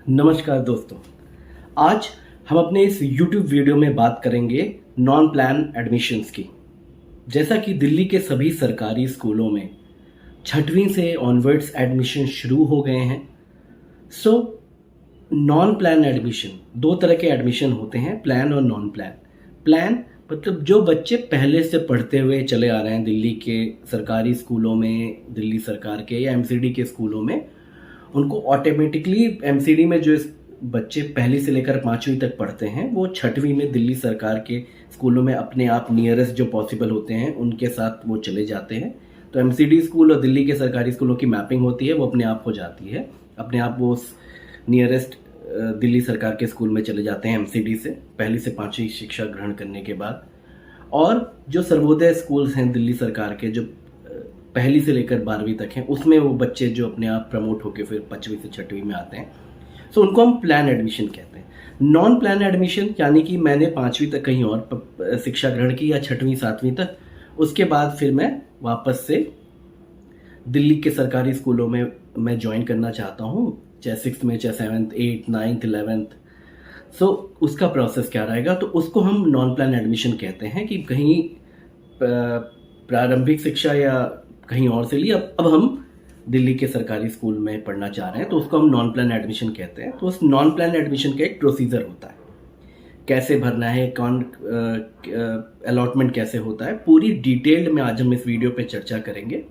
नमस्कार दोस्तों। आज हम अपने इस YouTube वीडियो में बात करेंगे नॉन प्लान एडमिशन्स की। जैसा कि दिल्ली के सभी सरकारी स्कूलों में छठवीं से ऑनवर्ड्स एडमिशन शुरू हो गए हैं। सो नॉन प्लान एडमिशन, दो तरह के एडमिशन होते हैं, प्लान और नॉन प्लान। प्लान मतलब जो बच्चे पहले से पढ़ते हुए चले आ रहे हैं दिल्ली के सरकारी स्कूलों में, दिल्ली सरकार के या एमसीडी के स्कूलों में, उनको ऑटोमेटिकली एमसीडी में जो बच्चे पहली से लेकर पाँचवीं तक पढ़ते हैं वो छठवीं में दिल्ली सरकार के स्कूलों में अपने आप नियरेस्ट जो पॉसिबल होते हैं उनके साथ वो चले जाते हैं। तो एमसीडी स्कूल और दिल्ली के सरकारी स्कूलों की मैपिंग होती है, वो अपने आप हो जाती है, अपने आप वो नियरेस्ट दिल्ली सरकार के स्कूल में चले जाते हैं एमसीडी से पहली से पाँचवीं शिक्षा ग्रहण करने के बाद। और जो सर्वोदय स्कूल्स हैं दिल्ली सरकार के, जो पहली से लेकर 12वीं तक हैं, उसमें वो बच्चे जो अपने आप प्रमोट होकर फिर 5वीं से 6वीं में आते हैं, सो उनको हम प्लान एडमिशन कहते हैं। नॉन प्लान एडमिशन यानी कि मैंने 5वीं तक कहीं और शिक्षा ग्रहण की या 6वीं 7वीं तक, उसके बाद फिर मैं वापस से दिल्ली के सरकारी स्कूलों में मैं ज्वाइन करना चाहता हूँ, चाहे 6th में, चाहे 7th 8th 9th 11th। सो उसका प्रोसेस क्या रहेगा, तो उसको हम नॉन प्लान एडमिशन कहते हैं कि कहीं प्रारंभिक शिक्षा या कहीं और से लिए अब हम दिल्ली के सरकारी स्कूल में पढ़ना चाह रहे हैं, तो उसको हम नॉन प्लान एडमिशन कहते हैं। तो उस नॉन प्लान एडमिशन का एक प्रोसीजर होता है, कैसे भरना है, कौन अलॉटमेंट कैसे होता है, पूरी डिटेल्ड में आज हम इस वीडियो पे चर्चा करेंगे।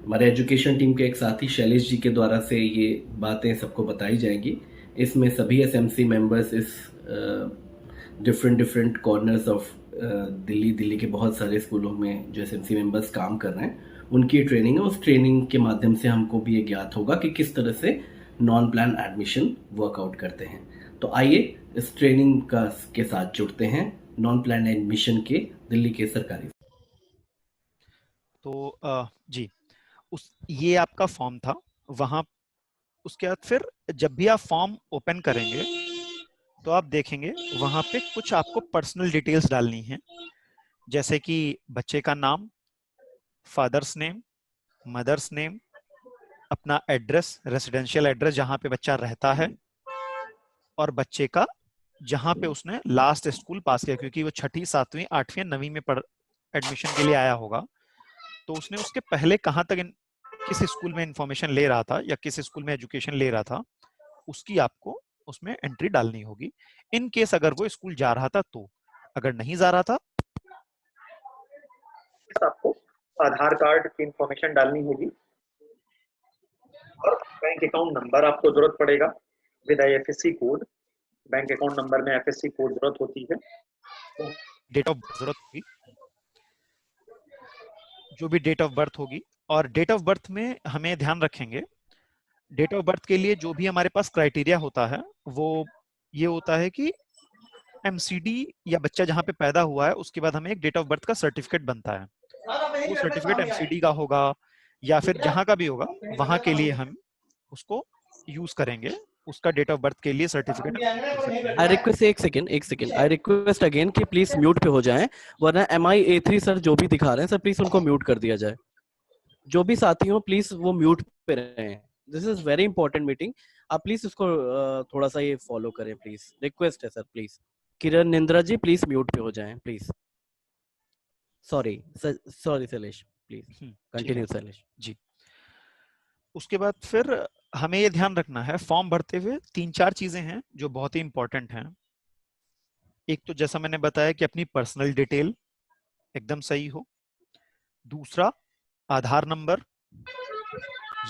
हमारे एजुकेशन टीम के एक साथी शैलेश जी के द्वारा से ये बातें सबको बताई जाएंगी। इसमें सभी एसएमसी मेंबर्स इस डिफरेंट कॉर्नर्स ऑफ दिल्ली के बहुत सारे स्कूलों में जो एसएमसी मेंबर्स काम कर रहे हैं उनकी ट्रेनिंग है। उस ट्रेनिंग के माध्यम से हमको भी ये ज्ञात होगा कि किस तरह से नॉन प्लान एडमिशन वर्कआउट करते हैं। तो आइए इस ट्रेनिंग का के साथ जुड़ते हैं नॉन प्लान एडमिशन के दिल्ली के सरकारी। तो जी, ये आपका फॉर्म था वहां। उसके बाद फिर जब भी आप फॉर्म ओपन करेंगे तो आप देखेंगे वहां पे कुछ आपको पर्सनल डिटेल्स डालनी है, जैसे कि बच्चे का नाम, फादर्स नेम, मदर्स नेम, अपना एड्रेस, रेसिडेंशियल एड्रेस जहां पे बच्चा रहता है, और बच्चे का जहां पे उसने लास्ट स्कूल पास किया, क्योंकि वो 6ठी 7वीं 8वीं 9वीं में एडमिशन के लिए आया होगा, तो उसने उसके पहले कहाँ तक किस स्कूल में इंफॉर्मेशन ले रहा था या किस स्कूल में एजुकेशन ले रहा था, उसकी आपको उसमें एंट्री डालनी होगी। इन केस अगर वो स्कूल जा रहा था तो, अगर नहीं जा रहा था आपको आधार कार्ड की इंफॉर्मेशन डालनी होगी और बैंक अकाउंट नंबर आपको जरूरत पड़ेगा with IFSC code. Bank account number में आईएफएससी कोड जरूरत होती है। डेट ऑफ जरूरत होगी, जो भी डेट ऑफ बर्थ होगी। और डेट ऑफ बर्थ में हमें ध्यान रखेंगे, डेट ऑफ बर्थ के लिए जो भी हमारे पास क्राइटेरिया होता है वो ये होता है कि एमसीडी या बच्चा जहां पे पैदा हुआ है उसके बाद हमें एक डेट ऑफ बर्थ का सर्टिफिकेट बनता है। वो सर्टिफिकेट एमसीडी का होगा या फिर जहां का भी होगा, वहां के लिए हम उसको यूज करेंगे, उसका डेट ऑफ बर्थ के लिए सर्टिफिकेट। आई रिक्वेस्ट एक सेकंड आई रिक्वेस्ट अगेन कि प्लीज म्यूट पे हो जाएं, वरना MIA3 सर जो भी दिखा रहे हैं सर प्लीज उनको म्यूट कर दिया जाए। जो भी साथी हो प्लीज वो म्यूट पे रहें। This is very important meeting, आप प्लीज उसको थोड़ा सा ये फॉलो करें प्लीज, रिक्वेस्ट है sir please. Kiran Nindra ji please mute पे हो जाएं please. Sorry Shailesh, please continue Shailesh ji. उसके बाद फिर हमें ये ध्यान रखना है, फॉर्म भरते हुए 3-4 चीजें हैं जो बहुत ही इंपॉर्टेंट हैं। एक तो जैसा मैंने बताया कि अपनी पर्सनल डिटेल एकदम सही हो। दूसरा, आधार नंबर,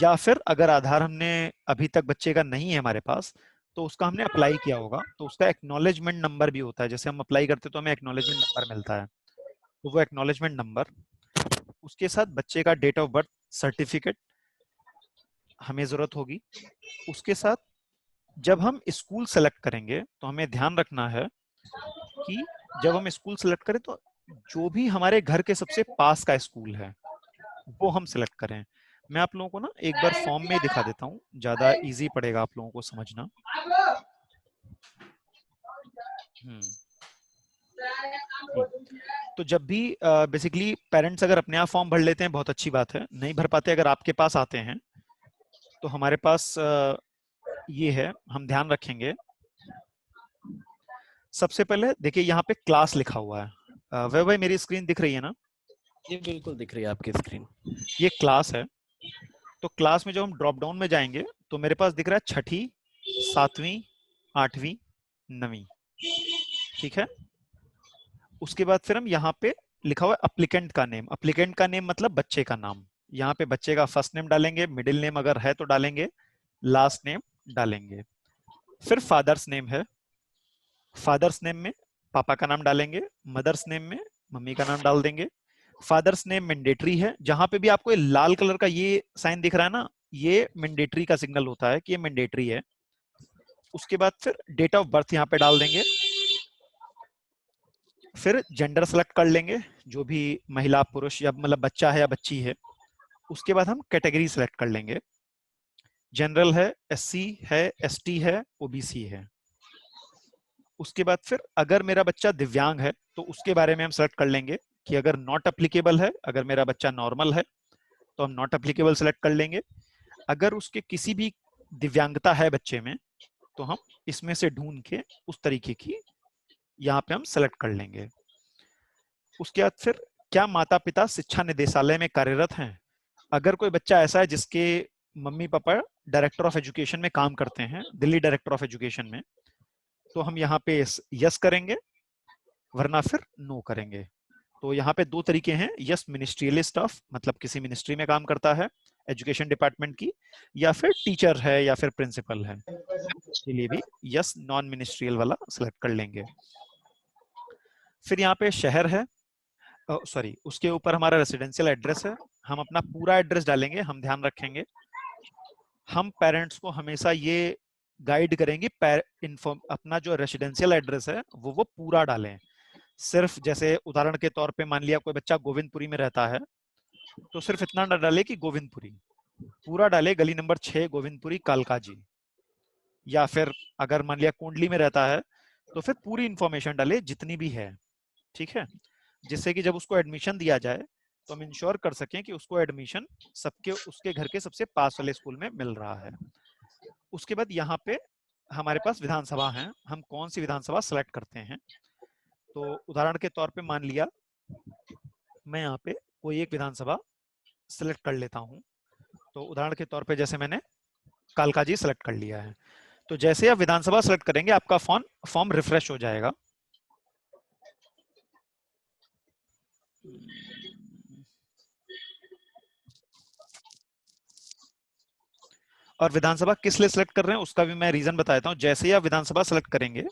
या फिर अगर आधार हमने अभी तक बच्चे का नहीं है हमारे पास तो उसका हमने अप्लाई किया होगा, तो उसका एक्नॉलेजमेंट नंबर भी होता है। जैसे हम अप्लाई करते तो हमें एक्नॉलेजमेंट नंबर मिलता है, तो वो एक्नॉलेजमेंट नंबर। उसके साथ बच्चे का डेट ऑफ बर्थ सर्टिफिकेट हमें जरूरत होगी। उसके साथ जब हम स्कूल सेलेक्ट करेंगे तो हमें ध्यान रखना है कि जब हम स्कूल सेलेक्ट करें तो जो भी हमारे घर के सबसे पास का स्कूल है वो हम सेलेक्ट करें। मैं आप लोगों को ना एक बार फॉर्म में दिखा देता हूँ, ज्यादा इजी पड़ेगा आप लोगों को समझना। तो जब भी बेसिकली पेरेंट्स अगर अपने आप फॉर्म भर लेते हैं बहुत अच्छी बात है, नहीं भर पाते अगर आपके पास आते हैं तो हमारे पास ये है, हम ध्यान रखेंगे। सबसे पहले देखिए यहाँ पे क्लास लिखा हुआ है। वह भाई मेरी स्क्रीन दिख रही है ना? ये बिल्कुल दिख रही है आपकी स्क्रीन। ये क्लास है। तो क्लास में जब हम ड्रॉप डाउन में जाएंगे तो मेरे पास दिख रहा है छठी, सातवीं, आठवीं, नवीं। ठीक है। उसके बाद फिर हम यहाँ पे लिखा हुआ है अप्लीकेंट का नेम। अप्लीकेंट का नेम मतलब बच्चे का नाम। यहाँ पे बच्चे का फर्स्ट नेम डालेंगे, मिडिल नेम अगर है तो डालेंगे, लास्ट नेम डालेंगे। फिर फादर्स नेम है, फादर्स नेम में पापा का नाम डालेंगे, मदर्स नेम में मम्मी का नाम डाल देंगे। फादर्स नेम मैंडेटरी है। जहां पे भी आपको ये लाल कलर का ये साइन दिख रहा है ना, ये मैंडेटरी का सिग्नल होता है कि ये मैंडेटरी है। उसके बाद फिर डेट ऑफ बर्थ यहाँ पे डाल देंगे। फिर जेंडर सेलेक्ट कर लेंगे, जो भी महिला पुरुष या मतलब बच्चा है या बच्ची है। उसके बाद हम कैटेगरी सेलेक्ट कर लेंगे, जनरल है, एससी है, एसटी है, ओबीसी है। उसके बाद फिर अगर मेरा बच्चा दिव्यांग है तो उसके बारे में हम सेलेक्ट कर लेंगे कि अगर नॉट एप्लीकेबल है, अगर मेरा बच्चा नॉर्मल है तो हम नॉट एप्लीकेबल सेलेक्ट कर लेंगे। अगर उसके किसी भी दिव्यांगता है बच्चे में तो हम इसमें से ढूंढ के उस तरीके की यहाँ पे हम सेलेक्ट कर लेंगे। उसके बाद फिर क्या माता पिता शिक्षा निदेशालय में कार्यरत हैं? अगर कोई बच्चा ऐसा है जिसके mummy papa director of education में काम करते हैं, दिल्ली डायरेक्टर ऑफ एजुकेशन में, तो हम यहाँ पे यस करेंगे, वरना फिर नो करेंगे। तो यहाँ पे दो तरीके हैं, यस मिनिस्ट्रियल स्टाफ मतलब किसी मिनिस्ट्री में काम करता है एजुकेशन डिपार्टमेंट की, या फिर टीचर है या फिर प्रिंसिपल है, के लिए भी यस नॉन मिनिस्ट्रियल वाला सिलेक्ट कर लेंगे। फिर यहाँ पे शहर है, सॉरी उसके ऊपर हमारा रेसिडेंशियल एड्रेस है। हम अपना पूरा एड्रेस डालेंगे। हम ध्यान रखेंगे, हम पेरेंट्स को हमेशा ये गाइड करेंगे अपना जो रेसिडेंशियल एड्रेस है वो पूरा डालें। सिर्फ जैसे उदाहरण के तौर पे मान लिया कोई बच्चा गोविंदपुरी में रहता है तो सिर्फ इतना ना डाले कि गोविंदपुरी, पूरा डाले गली नंबर 6 गोविंदपुरी कालकाजी। या फिर अगर मान लिया कुंडली में रहता है तो फिर पूरी इंफॉर्मेशन डाले जितनी भी है। ठीक है, जिससे कि जब उसको एडमिशन दिया जाए तो हम इंश्योर कर सकें कि उसको एडमिशन सबके उसके घर के सबसे पास वाले स्कूल में मिल रहा है। उसके बाद यहाँ पे हमारे पास विधानसभा है, हम कौन सी विधानसभा सेलेक्ट करते हैं। तो उदाहरण के तौर पे मान लिया मैं यहाँ पे कोई एक विधानसभा सेलेक्ट कर लेता हूँ। तो उदाहरण के तौर पे जैसे मैंने कालकाजी सेलेक्ट कर लिया है। तो जैसे आप विधानसभा सेलेक्ट करेंगे आपका फॉर्म रिफ्रेश हो जाएगा। और विधानसभा किस लिए सेलेक्ट कर रहे हैं उसका भी मैं रीजन बता देता हूँ। जैसे ही आप विधानसभा सेलेक्ट करेंगे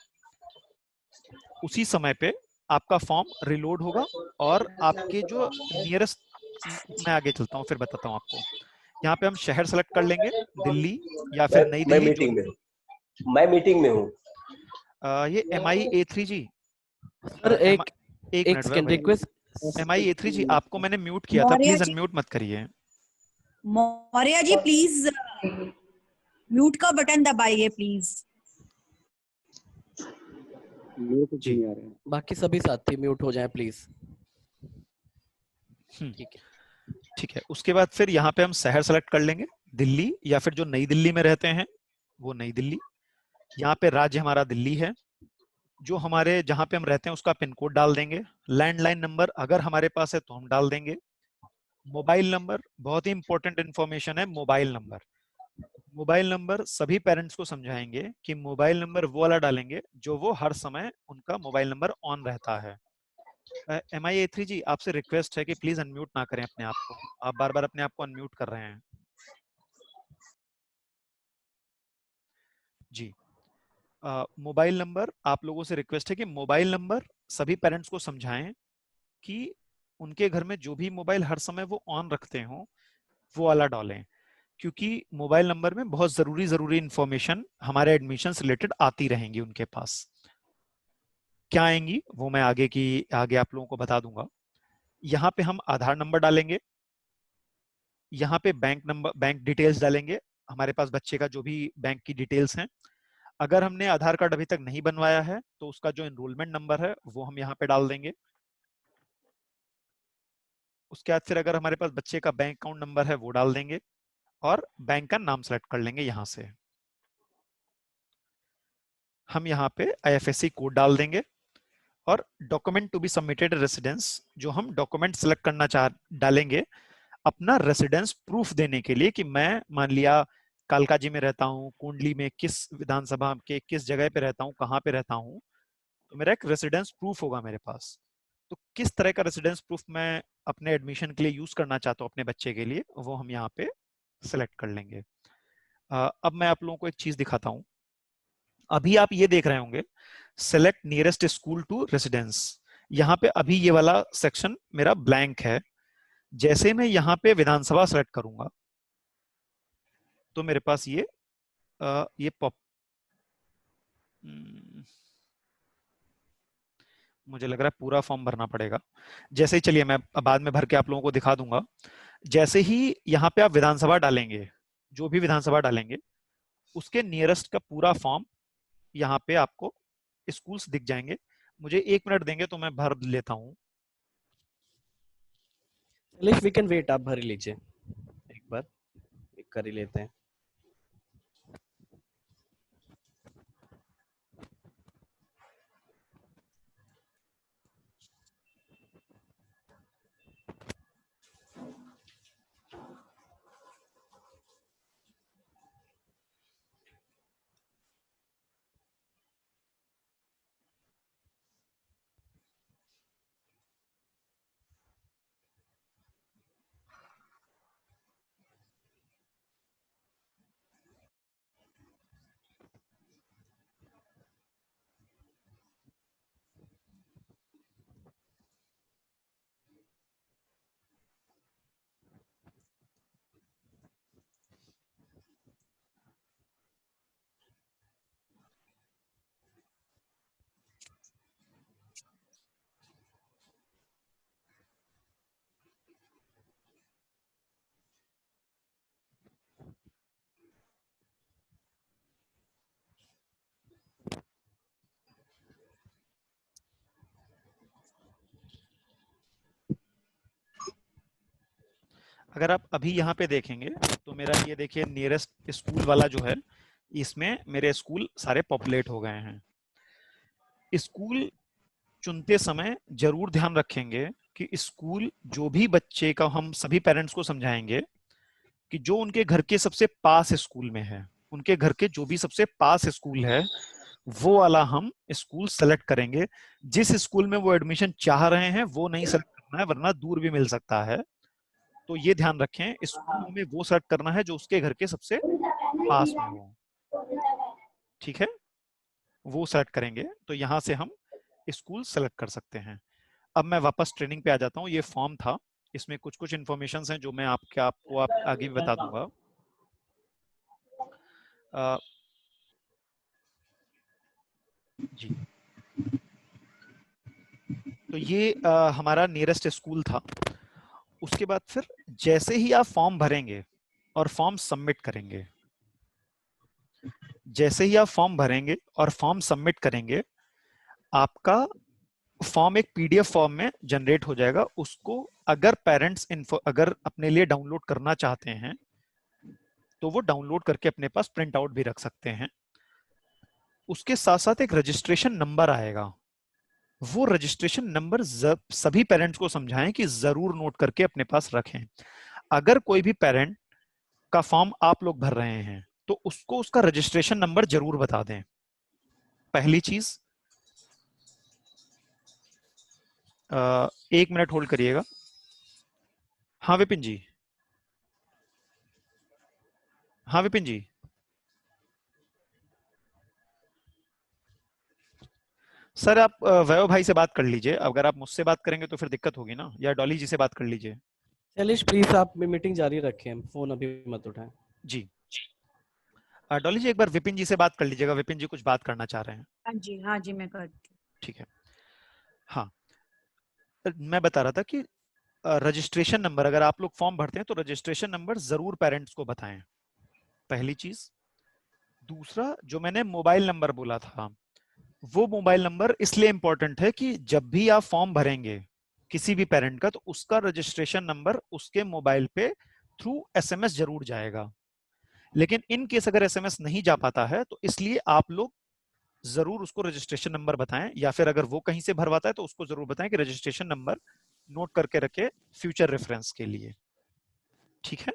उसी समय पे आपका फॉर्म रिलोड होगा और आपके जो नियरेस्ट, मैं आगे चलता हूँ फिर बताता हूँ आपको। यहाँ पे हम शहर सेलेक्ट कर लेंगे, दिल्ली या फिर नई मैं दिल्ली। मीटिंग में मैं मीटिंग में हूँ। ये MI A3 जी। सर एक एक सेकंड रिक्वेस्ट। MI A3 जी, आपको मैंने म्यूट किया था, प्लीज अनम्यूट मत करिए। मौर्य जी प्लीज म्यूट का बटन दबाइए प्लीज। जी बाकी सभी साथी म्यूट हो जाएं प्लीज। ठीक है, ठीक है। उसके बाद फिर यहाँ पे हम शहर सेलेक्ट कर लेंगे, दिल्ली या फिर जो नई दिल्ली में रहते हैं वो नई दिल्ली। यहाँ पे राज्य हमारा दिल्ली है। जो हमारे जहाँ पे हम रहते हैं उसका पिन कोड डाल देंगे। लैंडलाइन नंबर अगर हमारे पास है तो हम डाल देंगे। मोबाइल नंबर बहुत ही इंपॉर्टेंट इंफॉर्मेशन है। मोबाइल नंबर सभी पेरेंट्स को समझाएंगे कि मोबाइल नंबर वो वाला डालेंगे जो वो हर समय उनका मोबाइल नंबर ऑन रहता है। MI A3 जी आपसे रिक्वेस्ट है कि प्लीज अनम्यूट ना करें अपने आप को, आप बार बार अपने आप को अनम्यूट कर रहे हैं जी। मोबाइल नंबर आप लोगों से रिक्वेस्ट है कि मोबाइल नंबर सभी पेरेंट्स को समझाएं कि उनके घर में जो भी मोबाइल हर समय वो ऑन रखते हो वो वाला डालें, क्योंकि मोबाइल नंबर में बहुत जरूरी इंफॉर्मेशन हमारे एडमिशन से रिलेटेड आती रहेंगी उनके पास। क्या आएंगी वो मैं आगे आप लोगों को बता दूंगा। यहाँ पे हम आधार नंबर डालेंगे, यहाँ पे बैंक डिटेल्स डालेंगे, हमारे पास बच्चे का जो भी बैंक की डिटेल्स हैं। अगर हमने आधार कार्ड अभी तक नहीं बनवाया है तो उसका जो एनरोलमेंट नंबर है वो हम यहाँ पे डाल देंगे। उसके बाद फिर अगर हमारे पास बच्चे का बैंक अकाउंट नंबर है वो डाल देंगे और बैंक का नाम सेलेक्ट कर लेंगे यहाँ से। हम यहाँ पे IFSC कोड डाल देंगे और document to be submitted residence, जो हम डॉक्यूमेंट सेलेक्ट करना डालेंगे अपना रेसिडेंस प्रूफ देने के लिए कि मैं मान लिया कालकाजी में रहता हूँ, कुंडली में किस विधानसभा के किस जगह पे रहता हूँ, कहाँ पे रहता हूँ, तो मेरा एक रेसिडेंस प्रूफ होगा मेरे पास। तो किस तरह का रेसिडेंस प्रूफ मैं अपने एडमिशन के लिए यूज करना चाहता हूँ अपने बच्चे के लिए, वो हम यहाँ पे सिलेक्ट कर लेंगे। अब मैं आप लोगों को एक चीज दिखाता हूँ। अभी आप ये देख रहे होंगे select nearest school to residence, यहाँ पे अभी ये वाला सेक्शन मेरा ब्लैंक है। जैसे मैं यहाँ पे विधानसभा सेलेक्ट करूंगा तो मेरे पास ये पॉप मुझे लग रहा है पूरा फॉर्म भरना पड़ेगा। जैसे ही, चलिए मैं बाद में भर के आप लोगों को दिखा दूंगा। जैसे ही यहाँ पे आप विधानसभा डालेंगे, जो भी विधानसभा डालेंगे उसके नियरेस्ट का पूरा फॉर्म यहाँ पे आपको स्कूल्स दिख जाएंगे। मुझे 1 मिनट देंगे तो मैं भर लेता हूँ। शैलेश वी कैन वेट, आप भर ही लीजिए एक बार, एक कर ही लेते हैं। अगर आप अभी यहाँ पे देखेंगे तो मेरा ये देखिए नियरेस्ट स्कूल वाला जो है, इसमें मेरे स्कूल सारे पॉपुलेट हो गए हैं। स्कूल चुनते समय जरूर ध्यान रखेंगे कि स्कूल जो भी बच्चे का, हम सभी पेरेंट्स को समझाएंगे कि जो उनके घर के सबसे पास स्कूल में है, उनके घर के जो भी सबसे पास स्कूल है वो वाला हम स्कूल सेलेक्ट करेंगे। जिस स्कूल में वो एडमिशन चाह रहे हैं वो नहीं सेलेक्ट करना है, वरना दूर भी मिल सकता है। तो ये ध्यान रखें, स्कूल हमें वो सेलेक्ट करना है जो उसके घर के सबसे पास में हो। ठीक है, वो सेलेक्ट करेंगे तो यहाँ से हम स्कूल सेलेक्ट कर सकते हैं। अब मैं वापस ट्रेनिंग पे आ जाता हूँ। ये फॉर्म था, इसमें कुछ कुछ इन्फॉर्मेशन हैं जो मैं आपको आगे भी बता दूंगा। जी, तो ये हमारा नियरेस्ट स्कूल था। उसके बाद फिर जैसे ही आप फॉर्म भरेंगे और फॉर्म सबमिट करेंगे, जैसे ही आप फॉर्म भरेंगे और फॉर्म सबमिट करेंगे, आपका फॉर्म एक PDF फॉर्म में जनरेट हो जाएगा। उसको अगर पेरेंट्स अगर अपने लिए डाउनलोड करना चाहते हैं तो वो डाउनलोड करके अपने पास प्रिंट आउट भी रख सकते हैं। उसके साथ साथ एक रजिस्ट्रेशन नंबर आएगा। वो रजिस्ट्रेशन नंबर सभी पेरेंट्स को समझाएं कि जरूर नोट करके अपने पास रखें। अगर कोई भी पेरेंट का फॉर्म आप लोग भर रहे हैं तो उसको उसका रजिस्ट्रेशन नंबर जरूर बता दें। पहली चीज, 1 मिनट होल्ड करिएगा। हाँ विपिन जी, हाँ विपिन जी, सर आप वैभव भाई से बात कर लीजिए। अगर आप मुझसे बात करेंगे तो फिर दिक्कत होगी ना, या डॉली जी से बात कर लीजिए। शैलेश प्लीज आप मीटिंग जारी रखें, फोन अभी मत उठाएं। जी, डॉली जी एक बार विपिन जी से बात कर लीजिएगा। विपिन जी कुछ बात करना चाह रहे हैं। हाँ जी मैं करती हूँ। ठीक है। हाँ, मैं बता रहा था कि रजिस्ट्रेशन नंबर, अगर आप लोग फॉर्म भरते हैं तो रजिस्ट्रेशन नंबर जरूर पेरेंट्स को बताएं, पहली चीज। दूसरा, जो मैंने मोबाइल नंबर बोला था, वो मोबाइल नंबर इसलिए इंपॉर्टेंट है कि जब भी आप फॉर्म भरेंगे किसी भी पेरेंट का, तो उसका रजिस्ट्रेशन नंबर उसके मोबाइल पे थ्रू SMS जरूर जाएगा। लेकिन इन केस अगर SMS नहीं जा पाता है तो इसलिए आप लोग जरूर उसको रजिस्ट्रेशन नंबर बताएं, या फिर अगर वो कहीं से भरवाता है तो उसको जरूर बताएं कि रजिस्ट्रेशन नंबर नोट करके रखे फ्यूचर रेफरेंस के लिए। ठीक है।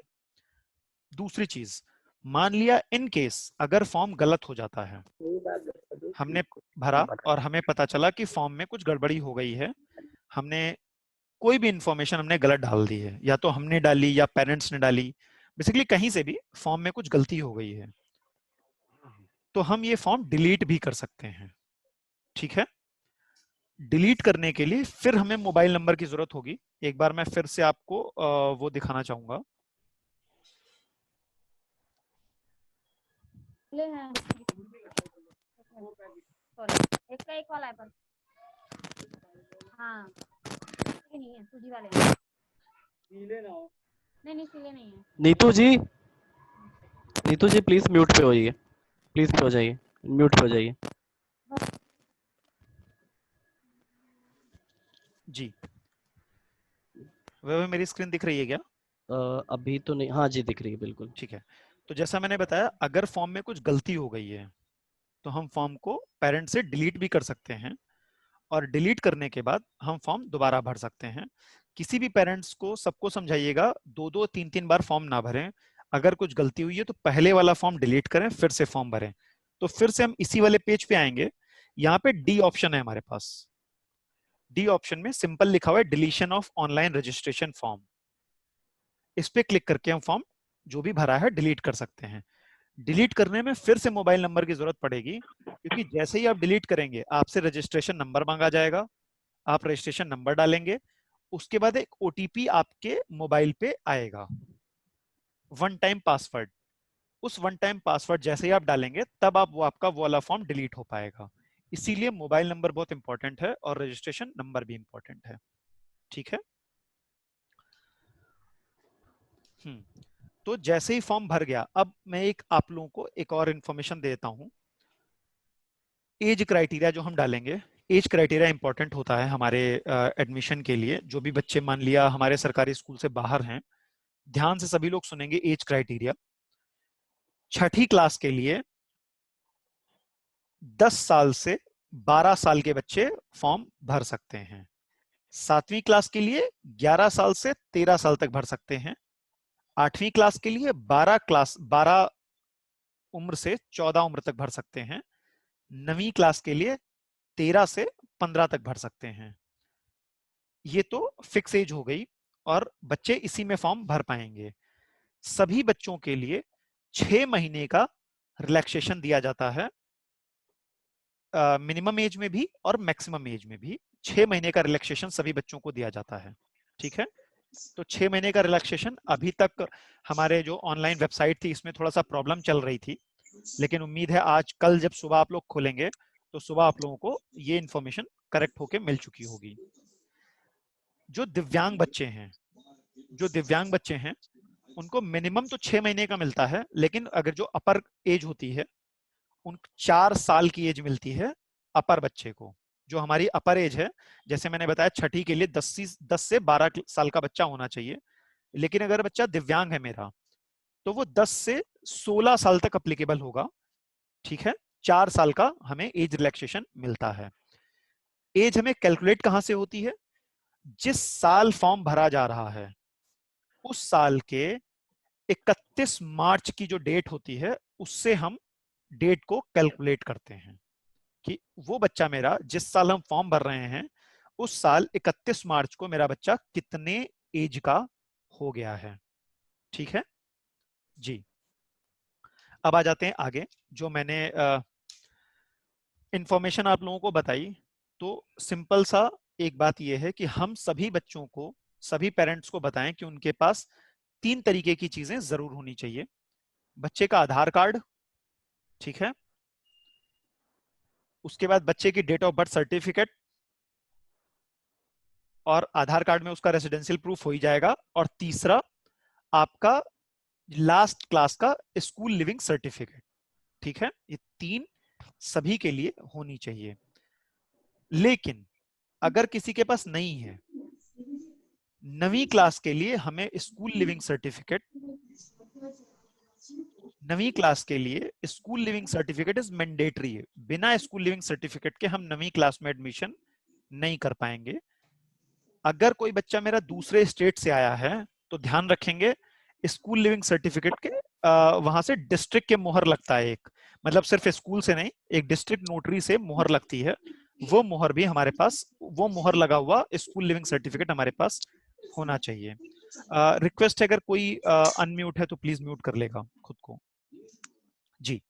दूसरी चीज, मान लिया इन केस अगर फॉर्म गलत हो जाता है, हमने भरा और हमें पता चला कि फॉर्म में कुछ गड़बड़ी हो गई है, हमने कोई भी इंफॉर्मेशन हमने गलत डाल दी है, या तो हमने डाली या पेरेंट्स ने डाली, बेसिकली कहीं से भी फॉर्म में कुछ गलती हो गई है, तो हम ये फॉर्म डिलीट भी कर सकते हैं। ठीक है। डिलीट करने के लिए फिर हमें मोबाइल नंबर की जरूरत होगी। एक बार मैं फिर से आपको वो दिखाना चाहूंगा। ले हैं एक का एक वाला है पर हाँ ये नहीं है सूजी वाले हैं। नहीं सिले नहीं है। नीतू जी प्लीज म्यूट पे होइए, प्लीज हो जाइए, म्यूट पे हो जाइए। जी, वह मेरी स्क्रीन दिख रही है क्या? अभी तो नहीं, हाँ जी दिख रही है बिल्कुल। ठीक है। तो जैसा मैंने बताया, अगर फॉर्म में कुछ गलती हो गई है तो हम फॉर्म को पेरेंट से डिलीट भी कर सकते हैं, और डिलीट करने के बाद हम फॉर्म दोबारा भर सकते हैं। किसी भी पेरेंट्स को सबको समझाइएगा, 2-2 3-3 बार फॉर्म ना भरें। अगर कुछ गलती हुई है तो पहले वाला फॉर्म डिलीट करें, फिर से फॉर्म भरें। तो फिर से हम इसी वाले पेज पे आएंगे। यहाँ पे डी ऑप्शन है हमारे पास। डी ऑप्शन में सिंपल लिखा हुआ है deletion of online registration form. इस पे क्लिक करके हम फॉर्म जो भी भरा है डिलीट कर सकते हैं। डिलीट करने में फिर से मोबाइल नंबर की जरूरत पड़ेगी, क्योंकि जैसे ही आप डिलीट करेंगे आपसे रजिस्ट्रेशन नंबर मांगा जाएगा। आप रजिस्ट्रेशन नंबर डालेंगे, उसके बाद एक ओटीपी आपके मोबाइल पे आएगा, वन टाइम पासवर्ड। उस वन टाइम पासवर्ड जैसे ही आप डालेंगे तब आप वो आपका वो वाला फॉर्म डिलीट हो पाएगा। इसीलिए मोबाइल नंबर बहुत इंपॉर्टेंट है और रजिस्ट्रेशन नंबर भी इंपॉर्टेंट है। ठीक है। तो जैसे ही फॉर्म भर गया, अब मैं एक आप लोगों को एक और इंफॉर्मेशन देता हूं। एज क्राइटेरिया जो हम डालेंगे, एज क्राइटेरिया इंपॉर्टेंट होता है हमारे एडमिशन के लिए। जो भी बच्चे मान लिया हमारे सरकारी स्कूल से बाहर हैं, ध्यान से सभी लोग सुनेंगे। एज क्राइटेरिया, छठी क्लास के लिए 10 साल से 12 साल के बच्चे फॉर्म भर सकते हैं। 7वीं क्लास के लिए 11 साल से 13 साल तक भर सकते हैं। 8वीं क्लास के लिए 12 उम्र से 14 उम्र तक भर सकते हैं। 9वीं क्लास के लिए 13 से 15 तक भर सकते हैं। ये तो फिक्स एज हो गई और बच्चे इसी में फॉर्म भर पाएंगे। सभी बच्चों के लिए 6 महीने का रिलैक्सेशन दिया जाता है, मिनिमम एज में भी और मैक्सिमम एज में भी 6 महीने का रिलैक्सेशन सभी बच्चों को दिया जाता है। ठीक है। तो 6 महीने का रिलैक्सेशन अभी तक हमारे जो ऑनलाइन वेबसाइट थी इसमें थोड़ा सा प्रॉब्लम चल रही थी, लेकिन उम्मीद है आज कल जब सुबह आप लोग खोलेंगे तो सुबह आप लोगों को ये इंफॉर्मेशन करेक्ट होके मिल चुकी होगी। जो दिव्यांग बच्चे हैं उनको मिनिमम तो 6 महीने का मिलता है, लेकिन अगर जो अपर एज होती है उन 4 साल की एज मिलती है अपर बच्चे को। जो हमारी अपर एज है, जैसे मैंने बताया छठी के लिए 10 से 12 साल का बच्चा होना चाहिए, लेकिन अगर बच्चा दिव्यांग है मेरा तो वो 10 से 16 साल तक अप्लीकेबल होगा। ठीक है। 4 साल का हमें एज रिलैक्सेशन मिलता है। एज हमें कैलकुलेट कहां से होती है? जिस साल फॉर्म भरा जा रहा है उस साल के 31 मार्च की जो डेट होती है उससे हम डेट को कैलकुलेट करते हैं कि वो बच्चा मेरा जिस साल हम फॉर्म भर रहे हैं उस साल 31 मार्च को मेरा बच्चा कितने एज का हो गया है। ठीक है जी। अब आ जाते हैं आगे। जो मैंने इंफॉर्मेशन आप लोगों को बताई, तो सिंपल सा एक बात यह है कि हम सभी बच्चों को, सभी पेरेंट्स को बताएं कि उनके पास 3 तरीके की चीजें जरूर होनी चाहिए। बच्चे का आधार कार्ड, ठीक है, उसके बाद बच्चे की डेट ऑफ बर्थ सर्टिफिकेट, और आधार कार्ड में उसका रेजिडेंशियल प्रूफ हो ही जाएगा, और तीसरा आपका लास्ट क्लास का स्कूल लिविंग सर्टिफिकेट। ठीक है। ये 3 सभी के लिए होनी चाहिए। लेकिन अगर किसी के पास नहीं है, 9वीं क्लास के लिए हमें स्कूल लिविंग सर्टिफिकेट नवीं क्लास के लिए school leaving certificate is mandatory है। बिना स्कूल लिविंग सर्टिफिकेट के हम नवीं क्लास में एडमिशन नहीं कर पाएंगे। अगर कोई बच्चा मेरा दूसरे स्टेट से आया है तो ध्यान रखेंगे स्कूल लिविंग सर्टिफिकेट के वहां से डिस्ट्रिक्ट के मोहर लगता है एक, मतलब सिर्फ स्कूल से नहीं, एक डिस्ट्रिक्ट नोटरी से मोहर लगती है, वो मोहर भी हमारे पास, वो मोहर लगा हुआ स्कूल लिविंग सर्टिफिकेट हमारे पास होना चाहिए। रिक्वेस्ट है अगर कोई अनम्यूट है तो प्लीज म्यूट कर लेगा खुद को। जी,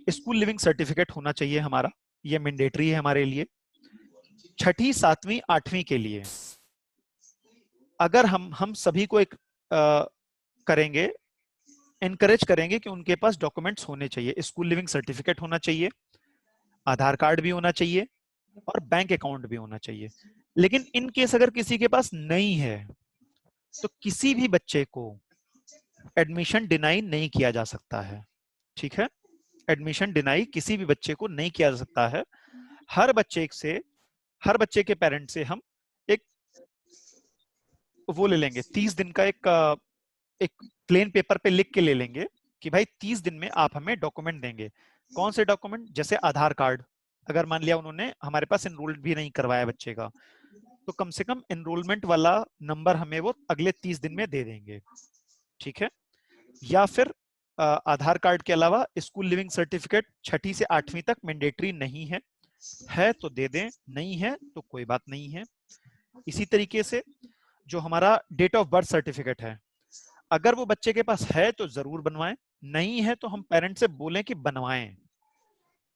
स्कूल लिविंग सर्टिफिकेट होना चाहिए हमारा, ये मैंडेटरी है हमारे लिए। छठी, सातवीं, आठवीं के लिए अगर हम सभी को एक करेंगे, एनकरेज करेंगे कि उनके पास डॉक्यूमेंट्स होने चाहिए। स्कूल लिविंग सर्टिफिकेट होना चाहिए, आधार कार्ड भी होना चाहिए और बैंक अकाउंट भी होना चाहिए। लेकिन इन केस अगर किसी के पास नहीं है तो किसी भी बच्चे को एडमिशन डिनाई नहीं किया जा सकता है। ठीक है, एडमिशन डिनाई किसी भी बच्चे को नहीं किया जा सकता है। हर बच्चे के पेरेंट से हम एक वो ले लेंगे, 30 दिन का एक प्लेन पेपर पे लिख के ले लेंगे कि भाई 30 दिन में आप हमें डॉक्यूमेंट देंगे। कौन से डॉक्यूमेंट? जैसे आधार कार्ड, अगर मान लिया उन्होंने हमारे पास एनरोल भी नहीं करवाया बच्चे का, तो कम से कम एनरोलमेंट वाला नंबर हमें वो अगले 30 दिन में दे देंगे। ठीक है, या फिर आधार कार्ड के अलावा स्कूल लिविंग सर्टिफिकेट छठी से आठवीं तक मैंडेटरी नहीं है तो दे दें, नहीं है तो कोई बात नहीं है। इसी तरीके से जो हमारा डेट ऑफ बर्थ सर्टिफिकेट है, अगर वो बच्चे के पास है तो जरूर बनवाएं, नहीं है तो हम पेरेंट से बोलें कि बनवाएं।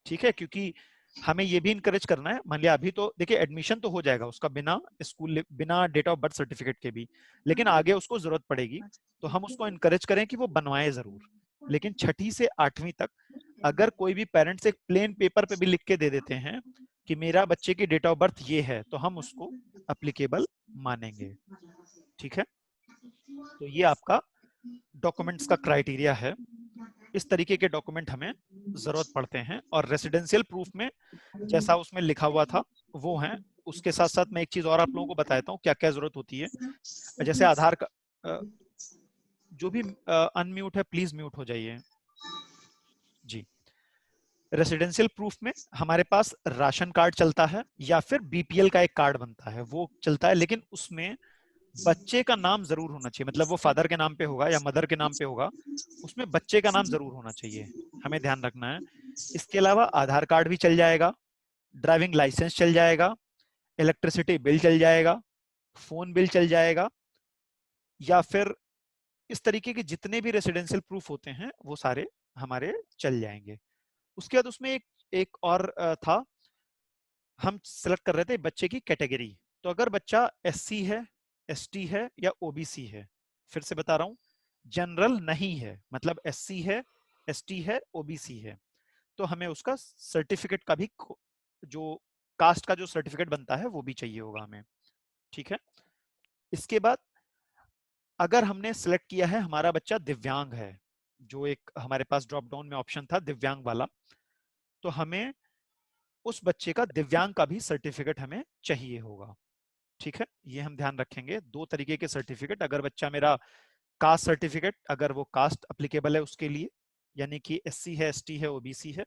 ठीक है, क्योंकि हमें ये भी इनकरेज करना है। मान लिया अभी तो देखिए एडमिशन तो हो जाएगा उसका बिना डेट ऑफ बर्थ सर्टिफिकेट के भी, लेकिन आगे उसको जरूरत पड़ेगी तो हम उसको इनकरेज करें कि वो बनवाए जरूर। लेकिन छठी से आठवीं तक अगर कोई भी पेरेंट्स एक प्लेन पेपर पे भी लिख के दे देते हैं कि मेरा बच्चे की डेट ऑफ बर्थ ये है, तो हम उसको अप्लीकेबल मानेंगे। ठीक है, तो ये आपका डॉक्यूमेंट्स का क्राइटेरिया है। इस तरीके के डॉक्यूमेंट हमें जरूरत पड़ते हैं, और रेसिडेंशियल प्रूफ में जैसा उसमें लिखा हुआ था वो है। उसके साथ साथ मैं एक चीज और आप लोगों को बताता हूँ क्या क्या जरूरत होती है। जैसे आधार का जो भी अनम्यूट है प्लीज म्यूट हो जाइए जी। रेसिडेंशियल प्रूफ में हमारे पास राशन कार्ड चलता है या फिर बीपीएल का एक कार्ड बनता है, वो चलता है, लेकिन उसमें बच्चे का नाम जरूर होना चाहिए। मतलब वो फादर के नाम पे होगा या मदर के नाम पे होगा, उसमें बच्चे का नाम जरूर होना चाहिए, हमें ध्यान रखना है। इसके अलावा आधार कार्ड भी चल जाएगा, ड्राइविंग लाइसेंस चल जाएगा, इलेक्ट्रिसिटी बिल चल जाएगा, फोन बिल चल जाएगा, या फिर इस तरीके के जितने भी रेसिडेंशियल प्रूफ होते हैं वो सारे हमारे चल जाएंगे। उसके बाद उसमें एक और था, हम सिलेक्ट कर रहे थे बच्चे की कैटेगरी। तो अगर बच्चा एससी है, एसटी है या ओबीसी है, फिर से बता रहा हूं, जनरल नहीं है, मतलब एससी है, एसटी है, ओबीसी है, तो हमें उसका सर्टिफिकेट का भी, जो कास्ट का जो सर्टिफिकेट बनता है वो भी चाहिए होगा हमें। ठीक है, इसके बाद अगर हमने सिलेक्ट किया है हमारा बच्चा दिव्यांग है, जो एक हमारे पास ड्रॉप डाउन में ऑप्शन था दिव्यांग वाला, तो हमें उस बच्चे का दिव्यांग का भी सर्टिफिकेट हमें चाहिए होगा। ठीक है, ये हम ध्यान रखेंगे। दो तरीके के सर्टिफिकेट, अगर बच्चा मेरा कास्ट सर्टिफिकेट, अगर वो कास्ट अप्लीकेबल है उसके लिए, यानी कि एससी है, एसटी है, ओबीसी है,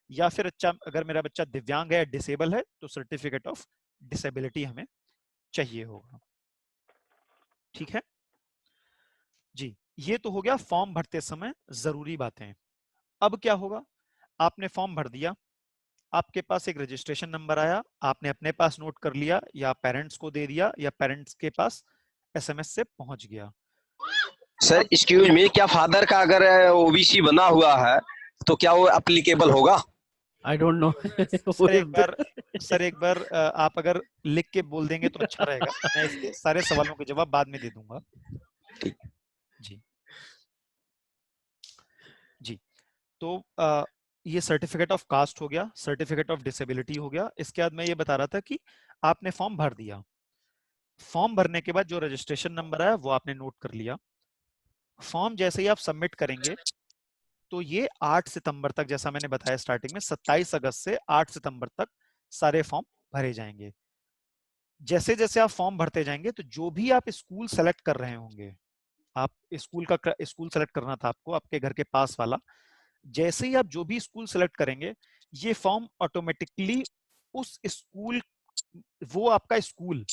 या फिर अगर मेरा बच्चा दिव्यांग है, डिसेबल है, तो सर्टिफिकेट ऑफ डिसेबिलिटी हमें चाहिए होगा। ठीक है जी, ये तो हो गया फॉर्म भरते समय जरूरी बातें। अब क्या होगा, आपने फॉर्म भर दिया, आपके पास एक रजिस्ट्रेशन नंबर आया, आपने अपने पास नोट कर लिया या पेरेंट्स को दे दिया या पेरेंट्स के पास एसएमएस से पहुंच गया। सर एक्सक्यूज मी, क्या फादर का अगर ओबीसी बना हुआ है तो क्या वो एप्लीकेबल होगा? I don't know. सर एक बार आप अगर लिख के बोल देंगे तो अच्छा रहेगा, मैं इसके सारे सवालों के जवाब बाद में दे दूंगा। जी जी, तो ये सर्टिफिकेट ऑफ कास्ट हो गया, सर्टिफिकेट ऑफ डिसेबिलिटी हो गया। इसके बाद मैं ये बता रहा था कि आपने फॉर्म भर दिया, फॉर्म भरने के बाद जो रजिस्ट्रेशन नंबर आया वो आपने नोट कर लिया। फॉर्म जैसे ही आप सबमिट करेंगे तो ये 8 सितंबर तक, जैसा मैंने बताया स्टार्टिंग में, 27 अगस्त से 8 सितंबर तक सारे फॉर्म भरे जाएंगे। जैसे जैसे आप फॉर्म भरते जाएंगे तो जो भी आप स्कूल सेलेक्ट कर रहे होंगे आप स्कूल सेलेक्ट करना था आपको, आपके घर के पास वाला। जैसे ही आप जो भी स्कूल सेलेक्ट करेंगे, ये फॉर्म ऑटोमेटिकली उस स्कूल, वो आपका स्कूल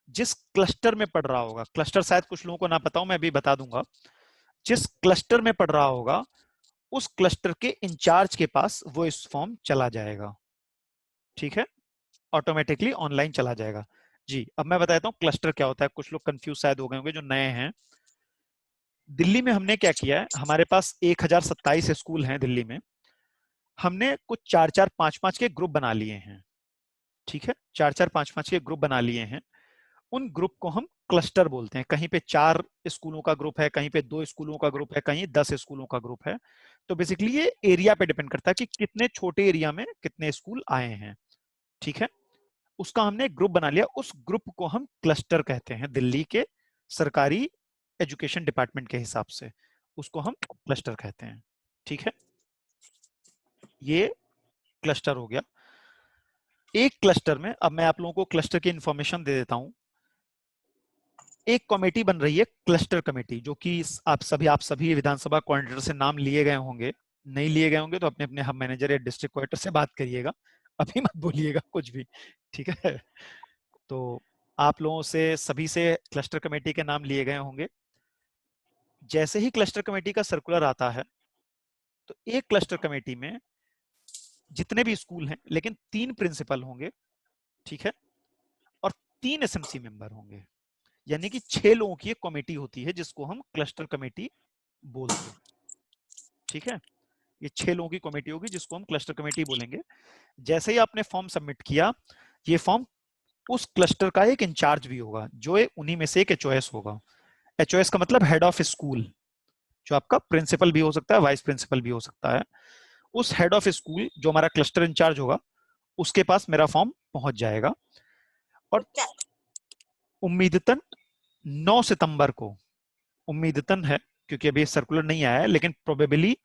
जिस क्लस्टर में पढ़ रहा होगा, क्लस्टर शायद कुछ लोगों को ना पता हो, मैं अभी बता दूंगा, जिस क्लस्टर में पढ़ रहा होगा उस क्लस्टर के इंचार्ज के पास वो इस फॉर्म चला जाएगा। ठीक है, ऑटोमेटिकली ऑनलाइन चला जाएगा। जी, अब मैं बताता हूँ क्लस्टर क्या होता है। कुछ लोग कंफ्यूज शायद हो गए होंगे जो नए हैं। दिल्ली में हमने क्या किया है, हमारे पास 1027 स्कूल हैं दिल्ली में। हमने कुछ 4-4, 5-5 के ग्रुप बना लिए हैं। ठीक है, 4-4, 5-5 के ग्रुप बना लिए हैं। उन ग्रुप को हम क्लस्टर बोलते हैं। कहीं पे 4 स्कूलों का ग्रुप है, कहीं पे 2 स्कूलों का ग्रुप है, कहीं 10 स्कूलों का ग्रुप है। तो बेसिकली ये एरिया पे डिपेंड करता है कि कितने छोटे एरिया में कितने स्कूल आए हैं। ठीक है, उसका हमने एक ग्रुप बना लिया। उस ग्रुप को हम क्लस्टर कहते हैं, दिल्ली के सरकारी एजुकेशन डिपार्टमेंट के हिसाब से उसको हम क्लस्टर कहते हैं। ठीक है, ये क्लस्टर हो गया। एक क्लस्टर में, अब मैं आप लोगों को क्लस्टर की इंफॉर्मेशन दे देता हूं। एक कमेटी बन रही है क्लस्टर कमेटी, जो कि आप सभी विधानसभा कोऑर्डिनेटर से नाम लिए गए होंगे। नहीं लिए गए होंगे तो अपने अपने हब मैनेजर या डिस्ट्रिक्ट कोऑर्डिनेटर से बात करिएगा, अभी मत बोलिएगा कुछ भी। ठीक है, तो आप लोगों से सभी से क्लस्टर कमेटी के नाम लिए गए होंगे। जैसे ही क्लस्टर कमेटी का सर्कुलर आता है, तो एक क्लस्टर कमेटी में जितने भी स्कूल हैं, लेकिन 3 प्रिंसिपल होंगे। ठीक है, और 3 एसएमसी मेंबर होंगे, यानी कि 6 लोगों की एक कमेटी होती है जिसको हम क्लस्टर कमेटी बोलते हैं। ठीक है, ये 6 लोगों की कमेटी होगी जिसको हम क्लस्टर कमेटी बोलेंगे। जैसे ही आपने फॉर्म सबमिट किया, ये फॉर्म उस क्लस्टर का एक इंचार्ज भी होगा, जो उन्हीं में से एक एचओएस होगा। एचओएस का मतलब हेड ऑफ स्कूल, जो आपका प्रिंसिपल भी हो सकता है, वाइस प्रिंसिपल भी हो सकता है। उस हेड ऑफ स्कूल, जो हमारा क्लस्टर इंचार्ज होगा, उसके पास मेरा फॉर्म पहुंच जाएगा। और उम्मीदतन 9 सितंबर को, उम्मीदतन है क्योंकि अभी सर्कुलर नहीं आया है, लेकिन प्रोबेबली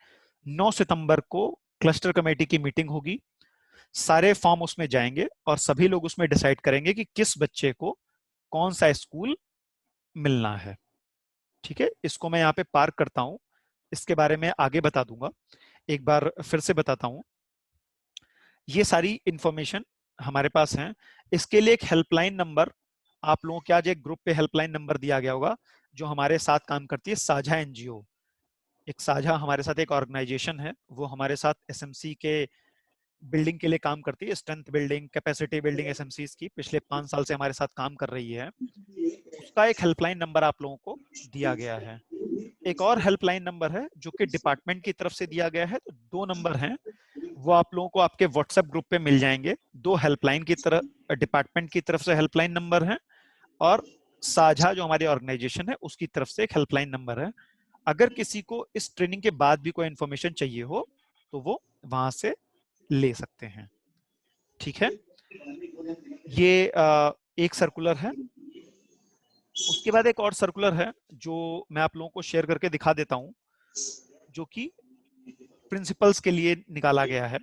9 सितंबर को क्लस्टर कमेटी की मीटिंग होगी। सारे फॉर्म उसमें जाएंगे और सभी लोग उसमें डिसाइड करेंगे कि किस बच्चे को कौन सा स्कूल मिलना है। ठीक है, इसको मैं यहाँ पे पार्क करता हूँ, इसके बारे में आगे बता दूंगा। एक बार फिर से बताता हूँ, ये सारी इंफॉर्मेशन हमारे पास है। इसके लिए एक हेल्पलाइन नंबर आप लोगों के आज एक ग्रुप पे हेल्पलाइन नंबर दिया गया होगा, जो हमारे साथ काम करती है, साझा एनजीओ। एक साझा हमारे साथ एक ऑर्गेनाइजेशन है, वो हमारे साथ एसएमसी के बिल्डिंग के लिए काम करती है, strength building, capacity building SMC की पिछले 5 साल से हमारे साथ काम कर रही है। उसका एक हेल्पलाइन नंबर आप लोगों को दिया गया है। एक और हेल्पलाइन नंबर है जो कि डिपार्टमेंट की तरफ से दिया गया है। तो 2 नंबर हैं, वो आप लोगों को आपके व्हाट्सएप ग्रुप पे मिल जाएंगे। 2 हेल्पलाइन की तरफ, डिपार्टमेंट की तरफ से हेल्पलाइन नंबर है, और साझा जो हमारी ऑर्गेनाइजेशन है उसकी तरफ से एक हेल्पलाइन नंबर है। अगर किसी को इस ट्रेनिंग के बाद भी कोई इंफॉर्मेशन चाहिए हो तो वो वहां से ले सकते हैं। ठीक है, ये एक सर्कुलर है। उसके बाद एक और सर्कुलर है जो मैं आप लोगों को शेयर करके दिखा देता हूं, जो कि प्रिंसिपल्स के लिए निकाला गया है।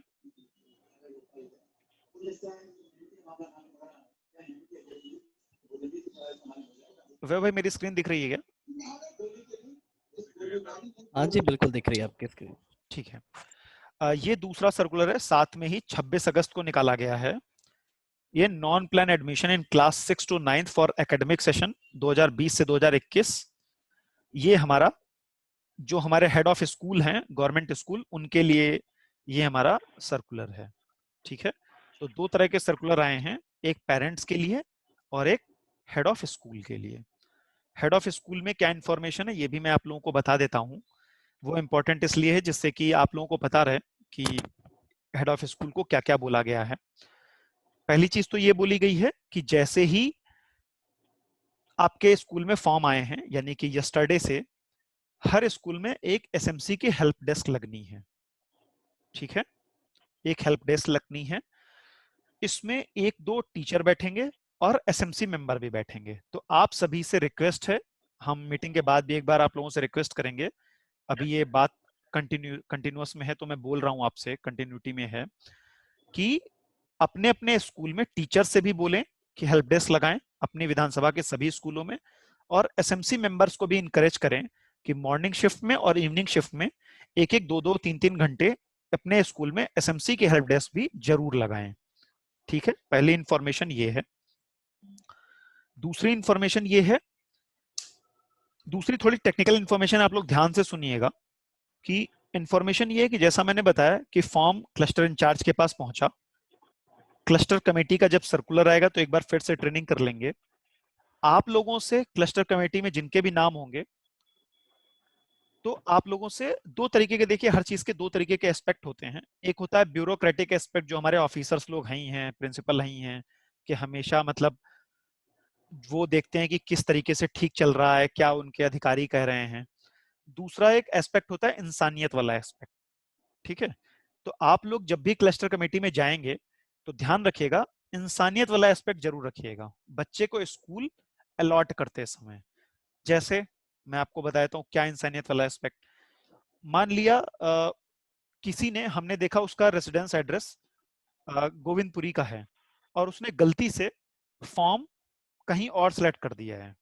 वह भाई मेरी स्क्रीन दिख रही है क्या? हाँ जी, बिल्कुल दिख रही है आपकी स्क्रीन। ठीक है, ये दूसरा सर्कुलर है, साथ में ही 26 अगस्त को निकाला गया है। ये non plan admission in class 6 to 9 for academic session 2020 से 2021। ये हमारा, जो हमारे हेड ऑफ स्कूल हैं गवर्नमेंट स्कूल, उनके लिए ये हमारा सर्कुलर है। ठीक है, तो 2 तरह के सर्कुलर आए हैं, एक पेरेंट्स के लिए और एक हेड ऑफ स्कूल के लिए। हेड ऑफ स्कूल में क्या इंफॉर्मेशन है ये भी मैं आप लोगों को बता देता हूँ। वो इंपॉर्टेंट इसलिए है जिससे कि आप लोगों को पता रहे कि हेड ऑफ स्कूल को क्या क्या बोला गया है। पहली चीज तो ये बोली गई है कि जैसे ही आपके स्कूल में फॉर्म आए हैं, यानी कि यस्टरडे से हर स्कूल में एक एसएमसी की हेल्प डेस्क लगनी है। ठीक है, एक हेल्प डेस्क लगनी है। इसमें 1-2 टीचर बैठेंगे और एसएमसी मेंबर भी बैठेंगे। तो आप सभी से रिक्वेस्ट है, हम मीटिंग के बाद भी एक बार आप लोगों से रिक्वेस्ट करेंगे, अभी ये बात कंटिन्यूअस में है तो मैं बोल रहा हूं आपसे, कंटिन्यूटी में है, कि अपने अपने स्कूल में टीचर से भी बोलें कि हेल्प डेस्क लगाएं अपनी विधानसभा के सभी स्कूलों में, और एसएमसी मेंबर्स को भी इनकरेज करें कि मॉर्निंग शिफ्ट में और इवनिंग शिफ्ट में एक एक 2-2 3-3 घंटे अपने स्कूल में एसएमसी के हेल्प डेस्क भी जरूर लगाएं। ठीक है, पहली इंफॉर्मेशन ये है। दूसरी इंफॉर्मेशन ये है, दूसरी थोड़ी टेक्निकल इंफॉर्मेशन आप लोग ध्यान से सुनिएगा कि इंफॉर्मेशन ये है कि जैसा मैंने बताया कि फॉर्म क्लस्टर इंचार्ज के पास पहुंचा, क्लस्टर कमेटी का जब सर्कुलर आएगा तो एक बार फिर से ट्रेनिंग कर लेंगे। आप लोगों से क्लस्टर कमेटी में जिनके भी नाम होंगे, तो आप लोगों से दो तरीके के, देखिए हर चीज के दो तरीके के एस्पेक्ट होते हैं। एक होता है ब्यूरोक्रेटिक एस्पेक्ट, जो हमारे ऑफिसर्स लोग हैं, प्रिंसिपल हैं, कि हमेशा मतलब वो देखते हैं कि किस तरीके से ठीक चल रहा है, क्या उनके अधिकारी कह रहे हैं। दूसरा एक एस्पेक्ट होता है इंसानियत वाला एस्पेक्ट। ठीक है, तो आप लोग जब भी क्लस्टर कमेटी में जाएंगे तो ध्यान रखिएगा, इंसानियत वाला एस्पेक्ट जरूर रखिएगा बच्चे को स्कूल अलॉट करते समय। जैसे मैं आपको बता देता हूँ क्या इंसानियत वाला एस्पेक्ट। मान लिया किसी ने, हमने देखा उसका रेसिडेंस एड्रेस गोविंदपुरी का है और उसने गलती से फॉर्म कहीं और सेलेक्ट कर दिया है।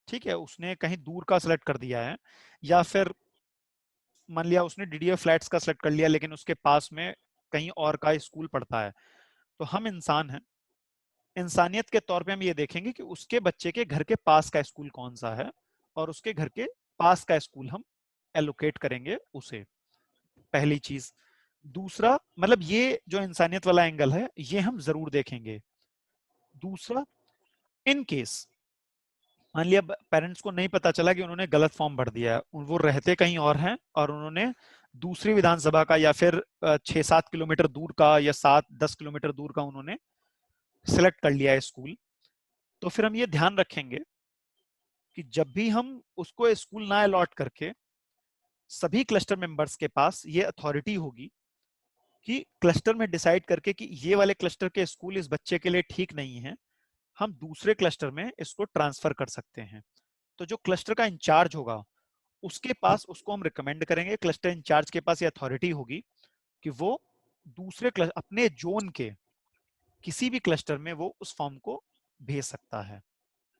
ठीक है, उसने कहीं दूर का सेलेक्ट कर दिया है, या फिर मान लिया उसने डीडीए फ्लैट्स का सेलेक्ट कर लिया लेकिन उसके पास में कहीं और का स्कूल पढ़ता है। तो हम इंसान हैं, इंसानियत के तौर पे हम ये देखेंगे कि उसके बच्चे के घर के पास का स्कूल कौन सा है और उसके घर के पास का स्कूल हम एलोकेट करेंगे उसे, पहली चीज। दूसरा, मतलब ये जो इंसानियत वाला एंगल है ये हम जरूर देखेंगे। दूसरा, इन केस मान लिया पेरेंट्स को नहीं पता चला कि उन्होंने गलत फॉर्म भर दिया है, वो रहते कहीं और हैं और उन्होंने दूसरी विधानसभा का या फिर 6-7 किलोमीटर दूर का या 7-10 किलोमीटर दूर का उन्होंने सिलेक्ट कर लिया है स्कूल, तो फिर हम ये ध्यान रखेंगे कि जब भी हम उसको स्कूल ना अलॉट करके, सभी क्लस्टर मेंबर्स के पास ये अथॉरिटी होगी कि क्लस्टर में डिसाइड करके कि ये वाले क्लस्टर के स्कूल इस बच्चे के लिए ठीक नहीं है, हम दूसरे क्लस्टर में इसको ट्रांसफर कर सकते हैं। तो जो क्लस्टर का इंचार्ज होगा उसके पास उसको हम रिकमेंड करेंगे, क्लस्टर इंचार्ज के पास ये अथॉरिटी होगी कि वो दूसरे अपने जोन के किसी भी क्लस्टर में वो उस फॉर्म को भेज सकता है।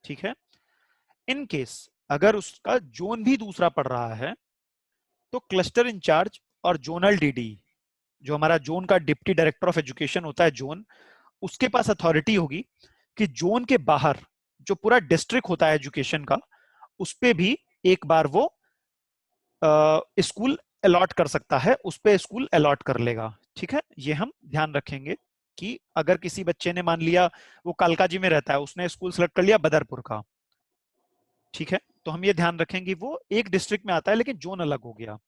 ठीक है, इन केस अगर उसका जोन भी दूसरा पड़ रहा है तो क्लस्टर इंचार्ज और जोनल डीडी, जो हमारा जोन का डिप्टी डायरेक्टर ऑफ एजुकेशन होता है जोन, उसके पास अथॉरिटी होगी कि जोन के बाहर जो पूरा डिस्ट्रिक्ट होता है एजुकेशन का, उस पे भी एक बार वो स्कूल अलॉट कर सकता है, उस पे स्कूल अलॉट कर लेगा। ठीक है, ये हम ध्यान रखेंगे कि अगर किसी बच्चे ने मान लिया वो कालकाजी में रहता है, उसने स्कूल सेलेक्ट कर लिया बदरपुर का, ठीक है, तो हम ये ध्यान रखेंगे वो एक डिस्ट्रिक्ट में आता है लेकिन जोन अलग हो गया।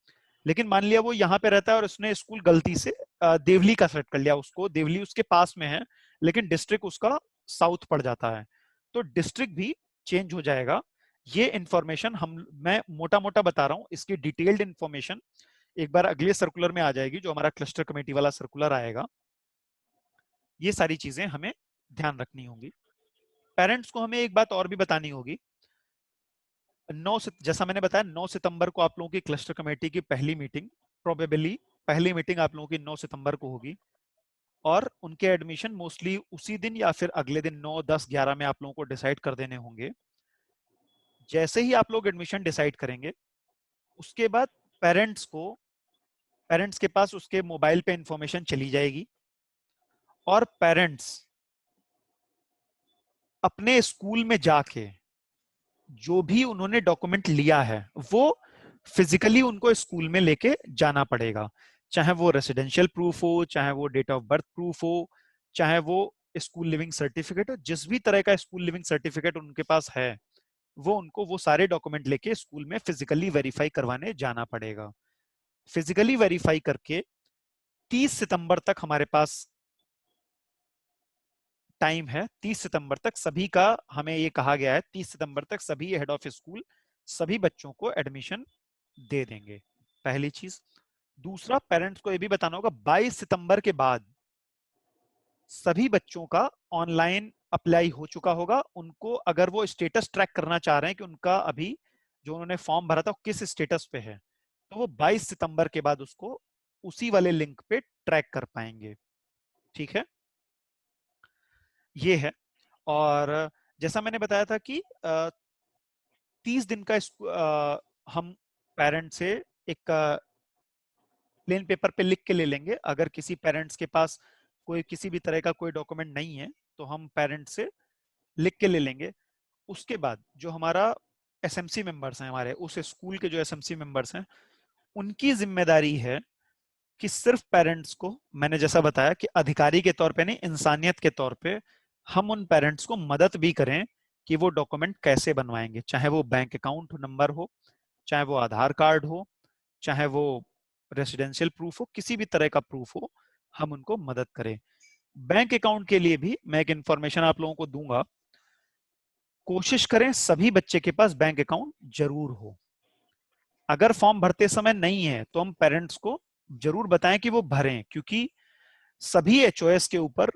लेकिन मान लिया वो यहाँ पे रहता है और उसने स्कूल गलती से देवली का सेलेक्ट कर लिया, उसको देवली उसके पास में है लेकिन डिस्ट्रिक्ट उसका साउथ पड़ जाता है, तो डिस्ट्रिक्ट भी चेंज हो जाएगा। ये इंफॉर्मेशन मैं मोटा मोटा बता रहा हूँ, इसकी डिटेल्ड इंफॉर्मेशन एक बार अगले सर्कुलर में आ जाएगी, जो हमारा क्लस्टर कमेटी वाला सर्कुलर आएगा। ये सारी चीजें हमें ध्यान रखनी होंगी। पेरेंट्स को हमें एक बात और भी बतानी होगी, जैसा मैंने बताया 9 सितंबर को आप लोगों की क्लस्टर कमेटी की पहली मीटिंग, प्रोबेबली पहली मीटिंग आप लोगों की 9 सितंबर को होगी और उनके एडमिशन मोस्टली उसी दिन या फिर अगले दिन 9, 10, 11 में आप लोगों को डिसाइड कर देने होंगे। जैसे ही आप लोग एडमिशन डिसाइड करेंगे उसके बाद पेरेंट्स के पास उसके मोबाइल पे इंफॉर्मेशन चली जाएगी और पेरेंट्स अपने स्कूल में जाके जो भी उन्होंने डॉक्यूमेंट लिया है वो फिजिकली उनको स्कूल में लेके जाना पड़ेगा, चाहे वो रेसिडेंशियल प्रूफ हो, चाहे वो डेट ऑफ बर्थ प्रूफ हो, चाहे वो स्कूल लिविंग सर्टिफिकेट हो, जिस भी तरह का स्कूल लिविंग सर्टिफिकेट उनके पास है वो उनको वो सारे डॉक्यूमेंट लेके स्कूल में फिजिकली वेरीफाई करवाने जाना पड़ेगा। फिजिकली वेरीफाई करके 30 सितंबर तक हमारे पास टाइम है, 30 सितंबर तक सभी का, हमें ये कहा गया है 30 सितंबर तक सभी हेड ऑफ स्कूल सभी बच्चों को एडमिशन दे देंगे, पहली चीज। दूसरा, पेरेंट्स को ये भी बताना होगा 22 सितंबर के बाद सभी बच्चों का ऑनलाइन अप्लाई हो चुका होगा। उनको अगर वो स्टेटस ट्रैक करना चाह रहे हैं कि उनका अभी जो उन्होंने फॉर्म भरा था किस स्टेटस पे है, तो वो 22 सितंबर के बाद उसको उसी वाले लिंक पे ट्रैक कर पाएंगे। ठीक है, ये है। और जैसा मैंने बताया था कि 30 दिन का हम पेरेंट से एक प्लेन पेपर पे लिख के ले लेंगे। अगर किसी पेरेंट्स के पास कोई किसी भी तरह का कोई डॉक्यूमेंट नहीं है तो हम पेरेंट से लिख के ले लेंगे। उसके बाद जो हमारा एसएमसी मेंबर्स हैं, हमारे उस स्कूल के जो एसएमसी मेंबर्स हैं, उनकी जिम्मेदारी है कि सिर्फ पेरेंट्स को, मैंने जैसा बताया कि अधिकारी के तौर पे नहीं, इंसानियत के तौर पे हम उन पेरेंट्स को मदद भी करें कि वो डॉक्यूमेंट कैसे बनवाएंगे, चाहे वो बैंक अकाउंट नंबर हो, चाहे वो आधार कार्ड हो, चाहे वो रेसिडेंशियल प्रूफ हो, किसी भी तरह का प्रूफ हो, हम उनको मदद करें। बैंक अकाउंट के लिए भी मैं एक इंफॉर्मेशन आप लोगों को दूंगा। कोशिश करें सभी बच्चे के पास बैंक अकाउंट जरूर हो। अगर फॉर्म भरते समय नहीं है तो हम पेरेंट्स को जरूर बताएं कि वो भरें, क्योंकि सभी एचओएस के ऊपर,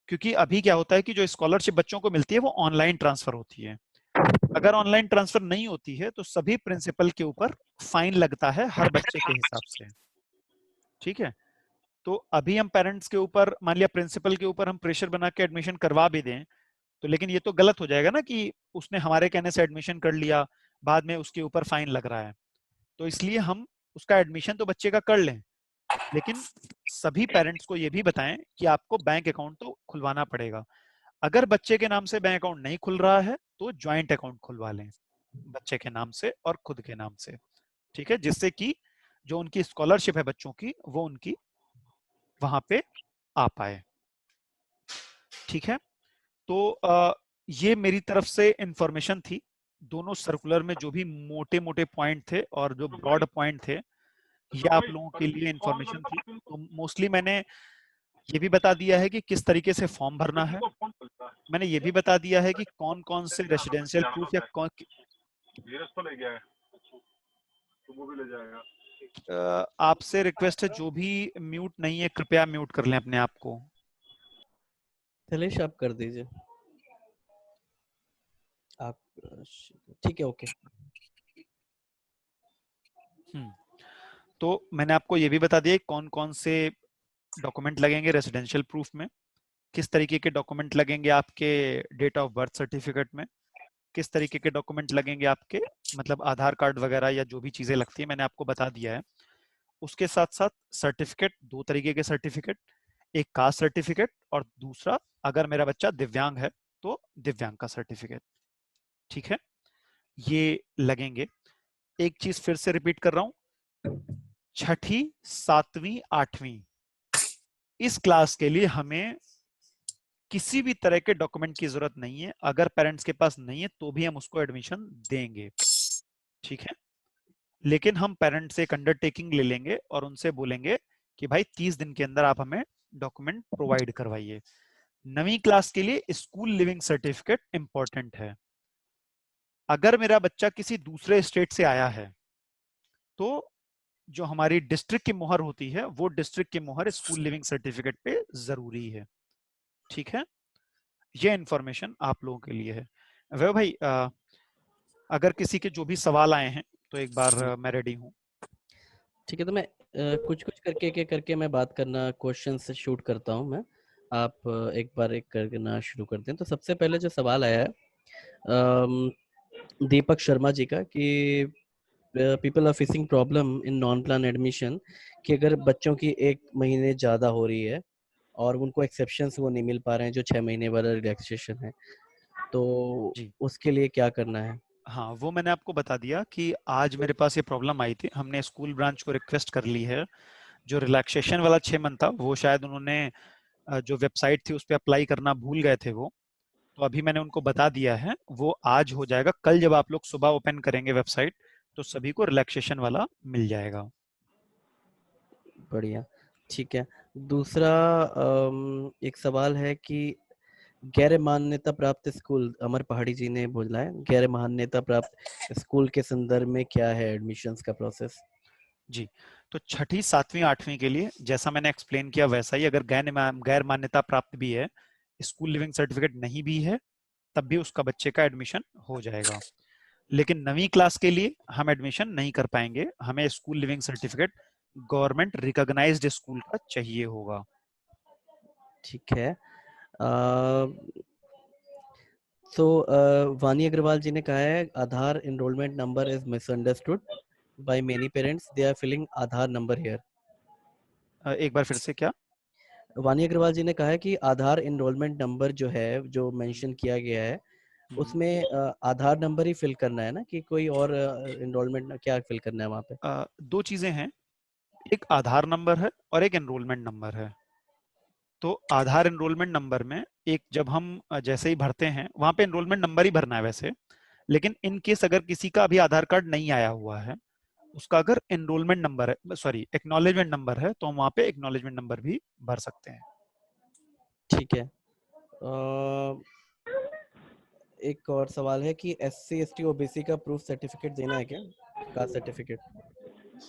क्योंकि अभी क्या होता है कि जो स्कॉलरशिप बच्चों को मिलती है वो ऑनलाइन ट्रांसफर होती है। अगर ऑनलाइन ट्रांसफर नहीं होती है तो सभी प्रिंसिपल के ऊपर फाइन लगता है हर बच्चे के हिसाब से। ठीक है, तो अभी हम पेरेंट्स के ऊपर, मान लिया प्रिंसिपल के ऊपर हम प्रेशर बना के एडमिशन करवा भी दें तो, लेकिन ये तो गलत हो जाएगा ना कि उसने हमारे कहने से एडमिशन कर लिया, बाद में उसके ऊपर फाइन लग रहा है। तो इसलिए हम उसका एडमिशन तो बच्चे का कर लें, लेकिन सभी पेरेंट्स को ये भी बताएं कि आपको बैंक अकाउंट तो खुलवाना पड़ेगा। अगर बच्चे के नाम से बैंक अकाउंट नहीं खुल रहा है तो ज्वाइंट अकाउंट खुलवा लें बच्चे के नाम से और खुद के नाम से। ठीक है, जिससे कि जो उनकी स्कॉलरशिप है बच्चों की वो उनकी वहां पे आ पाए। ठीक है, तो ये मेरी तरफ से इंफॉर्मेशन थी। दोनों सर्कुलर में जो भी मोटे मोटे पॉइंट थे और जो ब्रॉड पॉइंट थे, ये आप लोगों के लिए इंफॉर्मेशन थी। तो मोस्टली मैंने ये भी बता दिया है कि किस तरीके से फॉर्म भरना है। मैंने ये भी बता दिया है कि कौन कौन से रेसिडेंशियल प्रूफ या कौन, आपसे रिक्वेस्ट है जो भी म्यूट नहीं है कृपया म्यूट कर लें अपने आप को। शैलेश आप कर दीजिए आप। ठीक है, ओके। तो मैंने आपको ये भी बता दिया कौन कौन से डॉक्यूमेंट लगेंगे रेसिडेंशियल प्रूफ में, किस तरीके के डॉक्यूमेंट लगेंगे आपके डेट ऑफ बर्थ सर्टिफिकेट में, किस तरीके के डॉक्यूमेंट लगेंगे आपके मतलब आधार कार्ड वगैरह या जो भी चीजें लगती है मैंने आपको बता दिया है। उसके साथ साथ सर्टिफिकेट, दो तरीके के सर्टिफिकेट, एक कास्ट सर्टिफिकेट और दूसरा अगर मेरा बच्चा दिव्यांग है तो दिव्यांग का सर्टिफिकेट। ठीक है, ये लगेंगे। एक चीज फिर से रिपीट कर रहा हूं, छठी, सातवीं, आठवीं इस क्लास के लिए हमें किसी भी तरह के डॉक्यूमेंट की जरूरत नहीं है। अगर पेरेंट्स के पास नहीं है तो भी हम उसको एडमिशन देंगे। ठीक है, लेकिन हम पेरेंट्स से एक अंडरटेकिंग ले लेंगे और उनसे बोलेंगे कि भाई 30 दिन के अंदर आप हमें डॉक्यूमेंट प्रोवाइड करवाइए। 9वीं क्लास के लिए स्कूल लिविंग सर्टिफिकेट इंपॉर्टेंट है। अगर मेरा बच्चा किसी दूसरे स्टेट से आया है तो जो हमारी डिस्ट्रिक्ट की मोहर होती है वो डिस्ट्रिक्ट की मोहर स्कूल लिविंग सर्टिफिकेट पे जरूरी है। ठीक है, ये इंफॉर्मेशन आप लोगों के लिए है। वह भाई अगर किसी के जो भी सवाल आए हैं तो एक बार मैं रेडी हूँ। ठीक है, तो मैं कुछ कुछ करके मैं बात करना, क्वेश्चन से शूट करता हूँ मैं। आप एक बार एक करना शुरू करते हैं। तो सबसे पहले जो सवाल आया है दीपक शर्मा जी का कि people are facing problem in non plan admission, कि अगर बच्चों की 1 महीने ज़्यादा हो रही है और उनको एक्सेप्शंस वो नहीं मिल पा रहे हैं जो 6 महीने वाला रिलैक्सेशन है, तो जी उसके लिए क्या करना है? हाँ, वो मैंने आपको बता दिया कि आज मेरे पास ये प्रॉब्लम आई थी। हमने स्कूल ब्रांच को रिक्वेस्ट कर ली है, जो रिलैक्सेशन वाला 6 मंथ था वो शायद उन्होंने जो वेबसाइट थी उस पर अप्लाई करना भूल गए थे वो, तो अभी मैंने उनको बता दिया है, वो आज हो जाएगा। कल जब आप लोग सुबह ओपन करेंगे वेबसाइट तो सभी को रिलैक्सेशन वाला मिल जाएगा। बढ़िया, ठीक है। दूसरा एक सवाल है कि गैर मान्यता प्राप्त स्कूल, अमर पहाड़ी जी ने बोला है, गैर मान्यता प्राप्त स्कूल के संदर्भ में क्या है एडमिशंस का प्रोसेस? जी, तो छठी, सातवीं, आठवीं के लिए जैसा मैंने एक्सप्लेन किया वैसा ही, अगर गैर मान्यता प्राप्त भी है, स्कूल लिविंग सर्टिफिकेट नहीं भी है, तब भी उसका बच्चे का एडमिशन हो जाएगा। लेकिन 9वीं क्लास के लिए हम एडमिशन नहीं कर पाएंगे, हमें school leaving certificate government recognised school का चाहिए होगा। ठीक है। तो वानी अग्रवाल जी ने कहा है Aadhaar enrollment number is misunderstood. by many parents. They are filling Aadhaar number here. एक बार फिर से क्या? वानी अग्रवाल जी ने कहा है कि आधार एनरोलमेंट नंबर जो है, जो मेंशन किया गया है, उसमें आधार नंबर ही फिल करना है ना, कि कोई और एनरोलमेंट क्या फिल करना है वहाँ पे? दो चीजें हैं, एक आधार नंबर है और एक एनरोलमेंट नंबर है। तो आधार एनरोलमेंट नंबर में एक जब हम जैसे ही भरते हैं वहां पे एनरोलमेंट नंबर ही भरना है वैसे, लेकिन इन केस अगर किसी का अभी आधार कार्ड नहीं आया हुआ है, उसका अगर एनरोलमेंट नंबर है, सॉरी एक्नॉलेजमेंट नंबर है, तो हम वहां पे एक्नॉलेजमेंट नंबर भी भर सकते हैं। ठीक है। एक और सवाल है कि SC ST OBC का प्रूफ सर्टिफिकेट देना है क्या, कास्ट सर्टिफिकेट?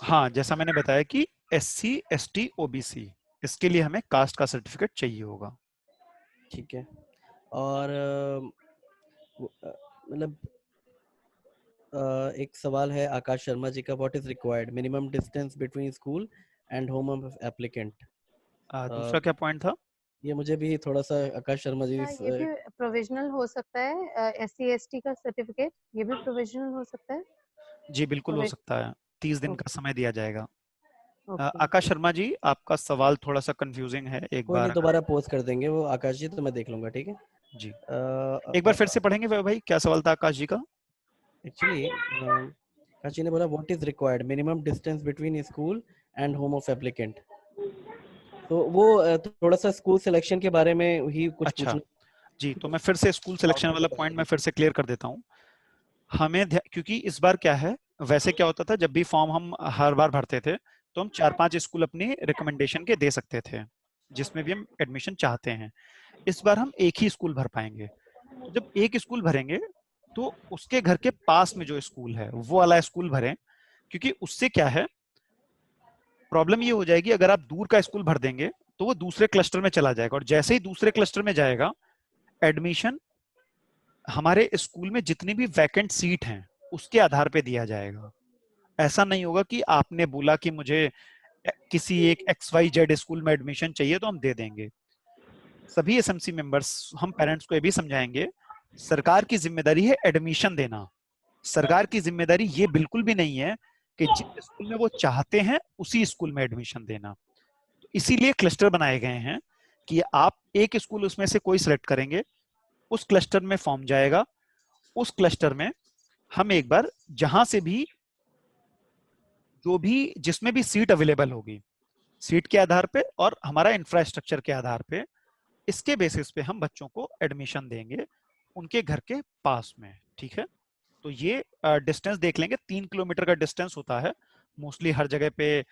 हाँ, जैसा मैंने बताया कि SC ST OBC इसके लिए हमें कास्ट का सर्टिफिकेट चाहिए होगा। ठीक है। और मतलब एक सवाल है आकाश शर्मा जी का, what is required minimum distance between school and home of applicant? दूसरा क्या पॉइंट था? ये मुझे भी थोड़ा सा आकाश शर्मा जी ये भी प्रोविजनल हो सकता है, SC ST का सर्टिफिकेट ये भी प्रोविजनल हो सकता है। जी बिल्कुल हो Provi- सकता है, 30 दिन का समय दिया जाएगा। ओके आकाश शर्मा जी, आपका सवाल थोड़ा सा कंफ्यूजिंग है, एक कोई नहीं, बार दोबारा पोस्ट कर देंगे वो आकाश जी, तो मैं देख लूंगा, ठीक है। जी एक बार फिर से पढ़ेंगे वह भाई, क्या सवाल था आकाश जी का? एक्चुअली आकाश जी ने बोला what is required minimum distance between school and home of applicant, तो वो थोड़ा सा स्कूल सिलेक्शन के बारे में ही कुछ अच्छा पूछना। जी, तो मैं फिर से स्कूल सिलेक्शन वाला पॉइंट मैं फिर से क्लियर कर देता हूँ। हमें क्योंकि इस बार क्या है, वैसे क्या होता था जब भी फॉर्म हम हर बार भरते थे तो हम 4-5 स्कूल अपनी रिकमेंडेशन के दे सकते थे जिसमें भी हम एडमिशन चाहते हैं। इस बार हम एक ही स्कूल भर पाएंगे। तो जब एक स्कूल भरेंगे तो उसके घर के पास में जो स्कूल है वो वाला स्कूल भरें, क्योंकि उससे क्या है, प्रॉब्लम ये हो जाएगी अगर आप दूर का स्कूल भर देंगे तो वो दूसरे क्लस्टर में चला जाएगा, और जैसे ही दूसरे क्लस्टर में जाएगा एडमिशन हमारे स्कूल में जितनी भी वैकेंट सीट हैं उसके आधार पे दिया जाएगा। ऐसा नहीं होगा कि आपने बोला कि मुझे किसी एक XYZ स्कूल में एडमिशन चाहिए तो हम दे देंगे। सभी SMC मेंबर्स, हम पेरेंट्स को ये भी समझाएंगे, सरकार की जिम्मेदारी है एडमिशन देना। सरकार की जिम्मेदारी ये बिल्कुल भी नहीं है कि जिस स्कूल में वो चाहते हैं उसी स्कूल में एडमिशन देना। तो इसीलिए क्लस्टर बनाए गए हैं कि आप एक स्कूल उसमें से कोई सिलेक्ट करेंगे, उस क्लस्टर में फॉर्म जाएगा, उस क्लस्टर में हम एक बार जहां से भी जो भी जिसमें भी सीट अवेलेबल होगी, सीट के आधार पे और हमारा इंफ्रास्ट्रक्चर के आधार पे, इसके बेसिस पे हम बच्चों को एडमिशन देंगे उनके घर के पास में। ठीक है, तो ये डिस्टेंस देख लेंगे, 3 किलोमीटर का डिस्टेंस होता है मोस्टली हर जगह पे।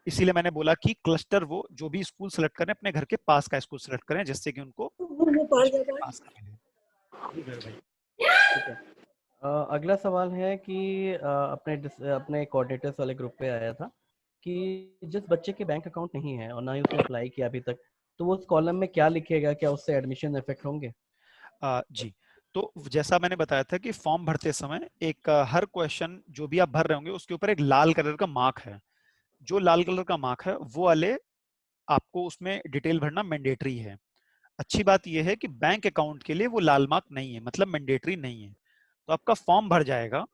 इसीलिए मैंने बोला कि क्लस्टर वो जो भी स्कूल सेलेक्ट करें अपने घर के पास का स्कूल सेलेक्ट करें, जिससे कि उनको पास का मिले। ठीक है। अगला सवाल है कि अपने कोऑर्डिनेटर्स वाले ग्रुप पे आया था कि जिस बच्चे के बैंक अकाउंट नहीं है और ना ही उसने अप्लाई किया अभी तक, तो वो उस कॉलम में क्या लिखेगा, क्या उससे एडमिशन इफेक्ट होंगे? जी, तो जैसा मैंने बताया था कि फॉर्म भरते समय एक हर क्वेश्चन जो भी आप भर रहे होंगे उसके ऊपर एक लाल कलर का मार्क है। जो लाल कलर का मार्क है वो वाले आपको उसमें डिटेल भरना मैंडेटरी है। अच्छी बात यह है कि बैंक अकाउंट के लिए वो लाल मार्क नहीं है, मतलब मैंडेटरी नहीं है। तो आपका फॉर्म भर जाएगा,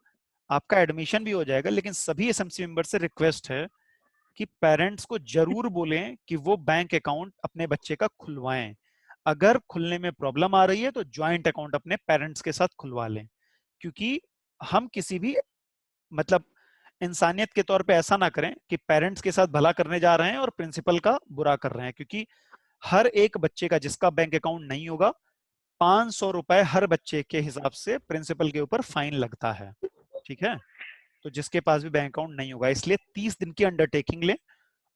आपका एडमिशन भी हो जाएगा, लेकिन सभी SMC मेंबर से रिक्वेस्ट है कि पेरेंट्स को जरूर बोलें कि वो बैंक अकाउंट अपने बच्चे का खुलवाएं। अगर खुलने में प्रॉब्लम आ रही है तो ज्वाइंट अकाउंट अपने पेरेंट्स के साथ खुलवा लें, क्योंकि हम किसी भी मतलब इंसानियत के तौर पे ऐसा ना करें कि पेरेंट्स के साथ भला करने जा रहे हैं और प्रिंसिपल का बुरा कर रहे हैं। क्योंकि हर एक बच्चे का जिसका बैंक अकाउंट नहीं होगा, 500 रुपए हर बच्चे के हिसाब से प्रिंसिपल के ऊपर फाइन लगता है। ठीक है, तो जिसके पास भी बैंक अकाउंट नहीं होगा, इसलिए 30 दिन की अंडरटेकिंग लें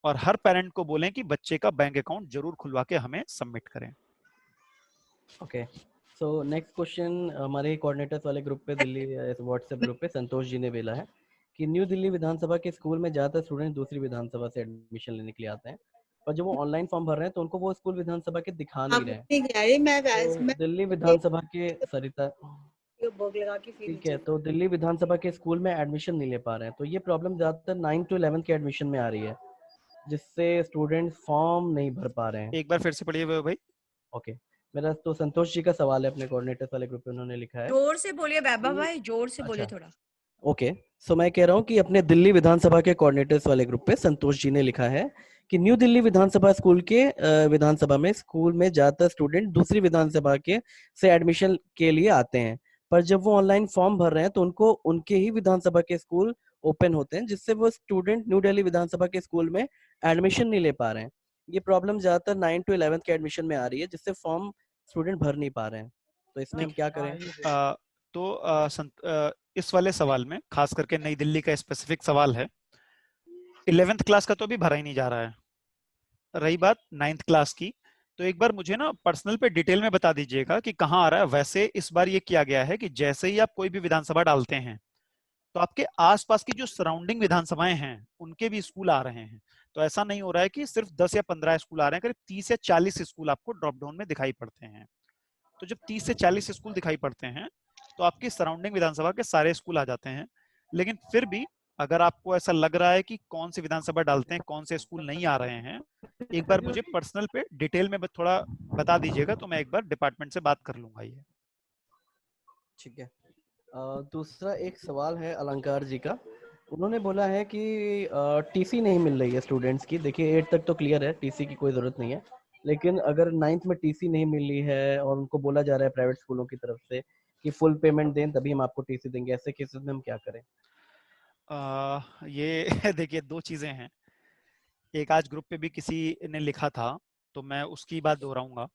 और हर पेरेंट को बोलें कि बच्चे का बैंक अकाउंट जरूर खुलवा के हमें सबमिट करें। ओके, सो नेक्स्ट क्वेश्चन हमारे कोऑर्डिनेटर्स वाले ग्रुप पे, दिल्ली व्हाट्सएप ग्रुप पे संतोष जी ने भेजा है कि न्यू दिल्ली विधानसभा के स्कूल में ज्यादातर स्टूडेंट दूसरी विधानसभा से एडमिशन लेने के लिए आते हैं, पर जब वो ऑनलाइन फॉर्म भर रहे हैं तो उनको वो स्कूल विधानसभा के दिखा नहीं रहे हैं। तो दिल्ली विधानसभा के सरिता, ठीक है, तो दिल्ली विधानसभा के स्कूल में एडमिशन नहीं ले पा रहे हैं, तो ये प्रॉब्लम ज्यादातर 9 to 11 के एडमिशन में आ रही है, जिससे स्टूडेंट फॉर्म नहीं भर पा रहे हैं। एक बार फिर से पढ़िए भाई। ओके, मेरा तो संतोष जी का सवाल है, अपने कोऑर्डिनेटर्स वाले ग्रुप पे उन्होंने लिखा है। जोर से बोलिए वैभव भाई, जोर से बोलिए अच्छा। थोड़ा। ओके, सो मैं कह रहा हूँ कि अपने दिल्ली विधानसभा के कोऑर्डिनेटर्स वाले ग्रुप पे संतोष जी ने लिखा है कि न्यू दिल्ली विधानसभा स्कूल के विधानसभा में स्कूल में ज्यादातर स्टूडेंट दूसरी विधानसभा के से एडमिशन के लिए आते हैं, पर जब वो ऑनलाइन फॉर्म भर रहे हैं तो उनको उनके ही विधानसभा के स्कूल ओपन होते हैं, जिससे वो स्टूडेंट न्यू दिल्ली विधानसभा के स्कूल में एडमिशन नहीं ले पा रहे हैं। ये प्रॉब्लम ज्यादातर 9 to 11 के एडमिशन में आ रही है, जिससे फॉर्म स्टूडेंट भर नहीं पा रहे हैं। तो इसमें हम क्या करें? इस वाले सवाल में खास करके नई दिल्ली का स्पेसिफिक सवाल है। 11th क्लास का तो अभी भरा ही नहीं जा रहा है। रही बात 9th क्लास की, तो एक बार मुझे ना पर्सनल पे डिटेल में बता दीजिएगा कि कहाँ आ रहा है। वैसे इस बार ये किया गया है कि जैसे ही आप कोई भी विधानसभा डालते हैं तो आपके आसपास की जो सराउंडिंग विधानसभाएं हैं उनके भी स्कूल आ रहे हैं। तो ऐसा नहीं हो रहा है कि सिर्फ 10 या 15 स्कूल आ रहे हैं, करीब 30 या 40 स्कूल आपको ड्रॉप डाउन में दिखाई पड़ते हैं। तो जब 30 से 40 स्कूल दिखाई पड़ते हैं तो आपकी सराउंडिंग विधानसभा के सारे स्कूल आ जाते हैं। लेकिन फिर भी अगर आपको ऐसा लग रहा है कि कौन से विधानसभा डालते हैं, कौन से स्कूल नहीं आ रहे हैं, एक बार मुझे पर्सनल पे डिटेल में थोड़ा बता दीजिएगा तो मैं एक बार डिपार्टमेंट से बात कर लूंगा ये। ठीक है। दूसरा एक सवाल है अलंकार जी का। उन्होंने बोला है कि टीसी नहीं मिल रही है स्टूडेंट्स की। देखिए 8 तक तो क्लियर है, टीसी की कोई जरूरत नहीं है, लेकिन अगर 9th में टीसी नहीं मिल रही है और उनको बोला जा रहा है प्राइवेट स्कूलों की तरफ से कि फुल पेमेंट दें तभी हम आपको टीसी देंगे, ऐसे केसेस में हम क्या करें? ये देखिए दो चीजें हैं। एक आज ग्रुप पे भी किसी ने लिखा था तो मैं उसकी बात दोहराऊंगा।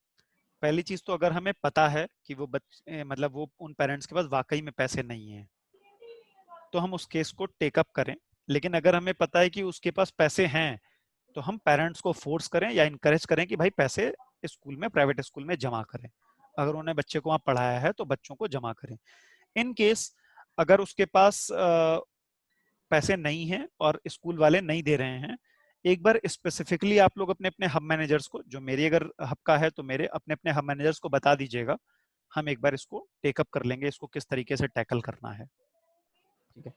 पहली चीज तो अगर हमें पता है कि वो बच्चे मतलब वो उन पेरेंट्स के पास वाकई में पैसे नहीं है तो हम उस केस को टेकअप करें। लेकिन अगर हमें पता है कि उसके पास पैसे हैं तो हम पेरेंट्स को फोर्स करें या इनकरेज करें कि भाई पैसे स्कूल में, प्राइवेट स्कूल में जमा करें। अगर उन्होंने बच्चे को वहां पढ़ाया है तो बच्चों को जमा करें। इन केस अगर उसके पास पैसे नहीं हैं और स्कूल वाले नहीं दे रहे हैं, एक बार स्पेसिफिकली आप लोग अपने अपने हब मैनेजर्स को, जो मेरी अगर हब का है तो मेरे अपने अपने हब मैनेजर्स को बता दीजिएगा। हम एक बार इसको टेकअप कर लेंगे, इसको किस तरीके से टैकल करना है। ठीक है,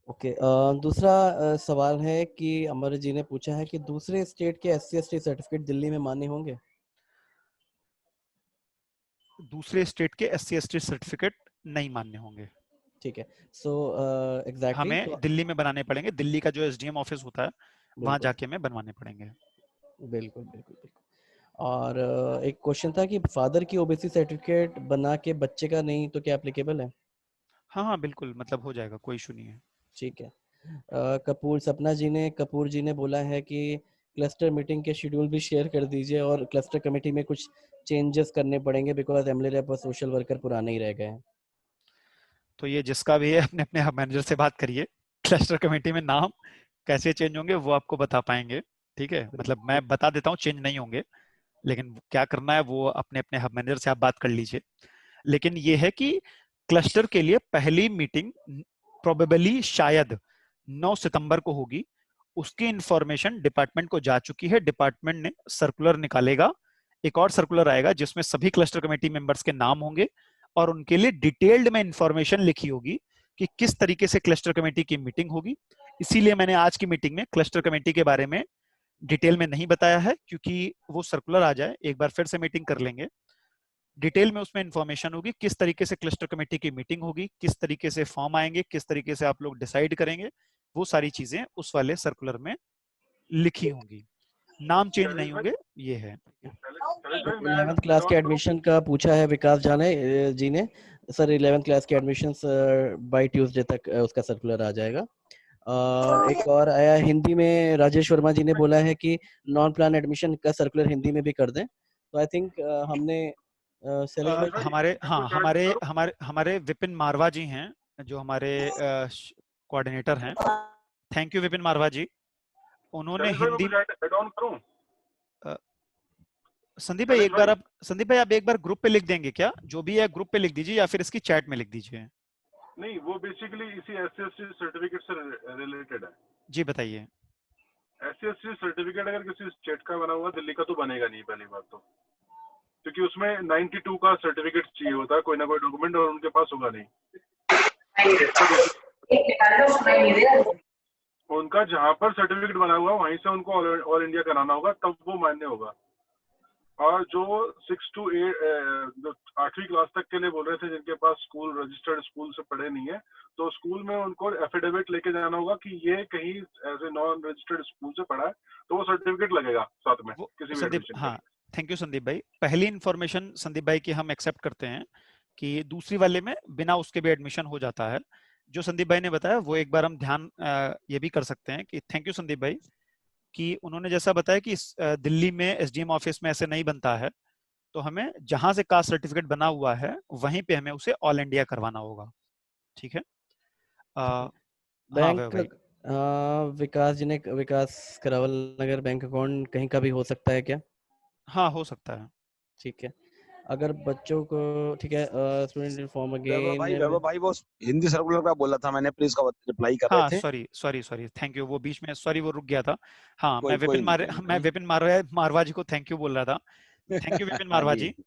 ओके। दूसरा सवाल है कि अमर जी ने पूछा है कि दूसरे स्टेट के SC/ST सर्टिफिकेट दिल्ली में मान्य होंगे? दूसरे स्टेट के SC/ST सर्टिफिकेट नहीं मान्य होंगे। ठीक है, सो एग्जैक्टली हमें दिल्ली में बनाने पड़ेंगे। दिल्ली का जो SDM ऑफिस होता है वहां बिल्कुल जाके हमें बनवाने पड़ेंगे। बिल्कुल बिल्कुल बिल्कुल। और एक क्वेश्चन था कि फादर की ओबीसी सर्टिफिकेट बना के बच्चे का नहीं तो क्या एप्लीकेबल है? हाँ हाँ बिल्कुल, मतलब हो जाएगा, कोई इशू नहीं है। ठीक है। कपूर जी ने बोला है कि क्लस्टर मीटिंग के शेड्यूल भी शेयर कर दीजिए और क्लस्टर कमेटी में कुछ चेंजेस करने पड़ेंगे बिकॉज एमएलए रैप और सोशल वर्कर पुराने ही रह गए हैं। तो ये जिसका भी है अपने अपने हब मैनेजर से बात करिए। क्लस्टर कमेटी में नाम कैसे चेंज होंगे वो आपको बता पाएंगे। ठीक है, मतलब मैं बता देता हूँ चेंज नहीं होंगे, लेकिन क्या करना है वो अपने अपने हब मैनेजर से आप बात कर लीजिए। लेकिन ये है कि क्लस्टर के लिए पहली मीटिंग प्रोबेबली शायद 9 सितंबर को होगी। उसकी इंफॉर्मेशन डिपार्टमेंट को जा चुकी है। डिपार्टमेंट ने सर्कुलर निकालेगा, एक और सर्कुलर आएगा जिसमें सभी क्लस्टर कमेटी मेंबर्स के नाम होंगे और उनके लिए डिटेल्ड में इंफॉर्मेशन लिखी होगी कि किस तरीके से क्लस्टर कमेटी की मीटिंग होगी। इसीलिए मैंने आज की मीटिंग में क्लस्टर कमेटी के बारे में डिटेल में नहीं बताया है, क्योंकि वो सर्कुलर आ जाए एक बार फिर से मीटिंग कर लेंगे। डिटेल में उसमें इंफॉर्मेशन होगी किस तरीके से क्लस्टर कमेटी की मीटिंग होगी, किस तरीके से फॉर्म आएंगे, किस तरीके से आप लोग डिसाइड करेंगे, वो सारी चीजें उस वाले सर्कुलर में लिखी होंगी। नाम चेंज नहीं होंगे, ये है। 11th क्लास के एडमिशन का पूछा है विकास जी ने। सर 11th क्लास के एडमिशंस बाय ट्यूसडे तक उसका सर्कुलर आ जाएगा। एक और आया हिंदी में, राजेश वर्मा जी ने बोला है कि नॉन प्लान एडमिशन का सर्कुलर हिंदी में भी कर दें। तो आई थिंक हमने हमारे विपिन मारवा जी हैं जो हमारे कोऑर्डिनेटर हैं। थैंक यू विपिन मारवा जी। उन्होंने हिंदी संदीप भाई आप एक बार ग्रुप पे लिख देंगे क्या? जो भी है ग्रुप पे लिख दीजिए या फिर इसकी चैट में लिख दीजिए। नहीं, वो बेसिकली इसी SC/ST सर्टिफिकेट से रिलेटेड है। जी बताइए। SC/ST सर्टिफिकेट अगर किसी स्टेट का बना हुआ, दिल्ली का तो बनेगा नहीं पहली बात तो, क्योंकि उसमें 92 का सर्टिफिकेट चाहिए होता है, कोई ना कोई डॉक्यूमेंट, और उनके पास होगा नहीं। उनका जहाँ पर सर्टिफिकेट बना हुआ वहीं से उनको ऑल इंडिया कराना होगा, तब वो मान्य होगा। और जो 6 to 8 जो 8वीं क्लास तक के लिए बोल रहे थे जिनके पास स्कूल रजिस्टर्ड स्कूल से पढ़े नहीं है, तो स्कूल में उनको एफिडेविट लेके जाना होगा कि ये कहीं as a non registered school से पढ़ा है, तो वो सर्टिफिकेट लगेगा साथ में वो किसी भी संदीप, एडमिशन हाँ, के। थैंक यू संदीप भाई। पहली इंफॉर्मेशन संदीप भाई की हम एक्सेप्ट करते हैं कि दूसरी वाले में बिना उसके भी एडमिशन हो जाता है। जो संदीप भाई ने बताया वो एक बार हम ध्यान ये भी कर सकते हैं कि थैंक यू संदीप भाई कि उन्होंने जैसा बताया कि दिल्ली में एसडीएम ऑफिस में ऐसे नहीं बनता है, तो हमें जहां से कास्ट सर्टिफिकेट बना हुआ है वहीं पे हमें उसे ऑल इंडिया करवाना होगा। ठीक है। हाँ बैंक भाई। विकास करावल नगर बैंक अकाउंट कहीं का भी हो सकता है क्या? हाँ, हो सकता है। ठीक है। अगर बच्चों को, ठीक है, स्टूडेंट फॉर्म अगेन। वैभव भाई वो हिंदी सर्कुलर का बोला था मैंने, प्लीज का रिप्लाई कर रहे हाँ, थे। Sorry sorry sorry, thank you, वो बीच में सॉरी वो रुक गया था। हाँ, कोई कोई नहीं, कोई मैं नहीं। विपिन मारवा जी को थैंक यू बोल रहा था। थैंक यू विपिन हाँ मारवा जी। जी।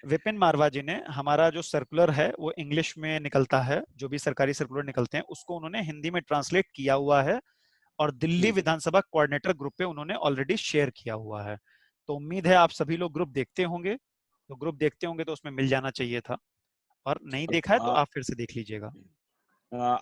विपिन मारवा जी ने हमारा जो सर्कुलर है वो इंग्लिश में निकलता है, जो भी सरकारी सर्कुलर निकलते हैं उसको उन्होंने हिंदी में ट्रांसलेट किया हुआ है और दिल्ली विधानसभा कोऑर्डिनेटर ग्रुप पे उन्होंने ऑलरेडी शेयर किया हुआ है। तो उम्मीद है आप सभी लोग ग्रुप देखते होंगे, तो ग्रुप देखते होंगे तो उसमें मिल जाना चाहिए था, और नहीं देखा है तो आप फिर से देख लीजिएगा।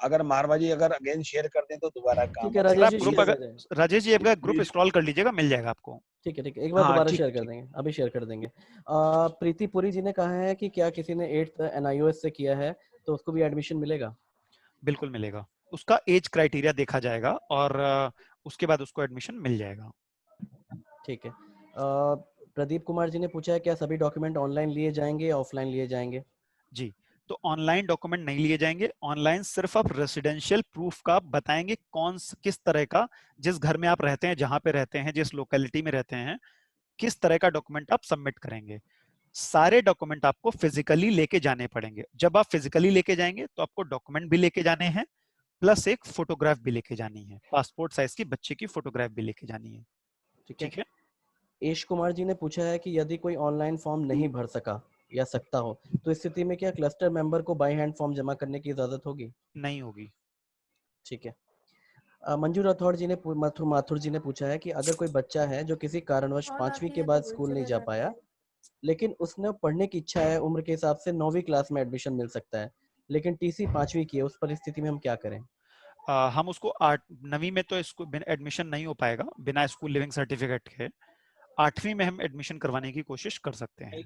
अगर मारवाजी अगर अगेन शेयर कर दें तो दोबारा ठीक काम है आ सर राजेश जाएगा आप जी, ग्रुप, शेयर प्लीज। कर अगर देंगे। राजेश जी आपका ग्रुप प्लीज। स्क्रॉल कर लीजिएगा, मिल जाएगा आपको। ठीक है, ठीक है, एक बार हाँ दोबारा ठीक शेयर कर ठीक। देंगे, अभी शेयर कर देंगे। प्रीति पुरी जी ने कहा है कि क्या किसी ने 8th NIOS से किया है तो उसको भी एडमिशन मिलेगा? बिल्कुल मिलेगा, उसका एज क्राइटेरिया देखा जाएगा और उसके बाद उसको एडमिशन मिल जाएगा। ठीक है। प्रदीप कुमार जी ने पूछा है क्या सभी डॉक्यूमेंट ऑनलाइन लिए जाएंगे या ऑफलाइन लिए जाएंगे? जी, तो ऑनलाइन डॉक्यूमेंट नहीं लिए जाएंगे, ऑनलाइन सिर्फ आप रेसिडेंशियल प्रूफ का बताएंगे किस तरह का, जिस घर में आप रहते हैं, जहां पे रहते हैं, जिस लोकेलिटी में रहते हैं, किस तरह का डॉक्यूमेंट आप सबमिट करेंगे। सारे डॉक्यूमेंट आपको फिजिकली लेके जाने पड़ेंगे। जब आप फिजिकली लेके जाएंगे तो आपको डॉक्यूमेंट भी लेके जाने हैं, प्लस एक फोटोग्राफ भी लेके जानी है, पासपोर्ट साइज की बच्चे की फोटोग्राफ भी लेके जानी है। ठीक है। ठीक है। एश कुमार जी ने पूछा है कि यदि कोई ऑनलाइन फॉर्म नहीं भर सका या सकता हो तो इस स्थिति में क्या क्लस्टर मेंबर को बाय हैंड फॉर्म जमा करने की इजाजत होगी? नहीं होगी। ठीक है। मंजू राठौड़ जी ने माथुर जी ने पूछा है कि अगर कोई बच्चा है जो किसी कारणवश 5वीं के बाद स्कूल नहीं जा पाया लेकिन उसने पढ़ने की इच्छा है, उम्र के हिसाब से 9वीं क्लास में एडमिशन मिल सकता है लेकिन टीसी 5वीं की है, उस परिस्थिति में हम क्या करें? हम उसको 9वीं में तो इसको एडमिशन नहीं हो पाएगा बिना स्कूल लिविंग सर्टिफिकेट के। 8वीं में हम एडमिशन करवाने की कोशिश कर सकते हैं,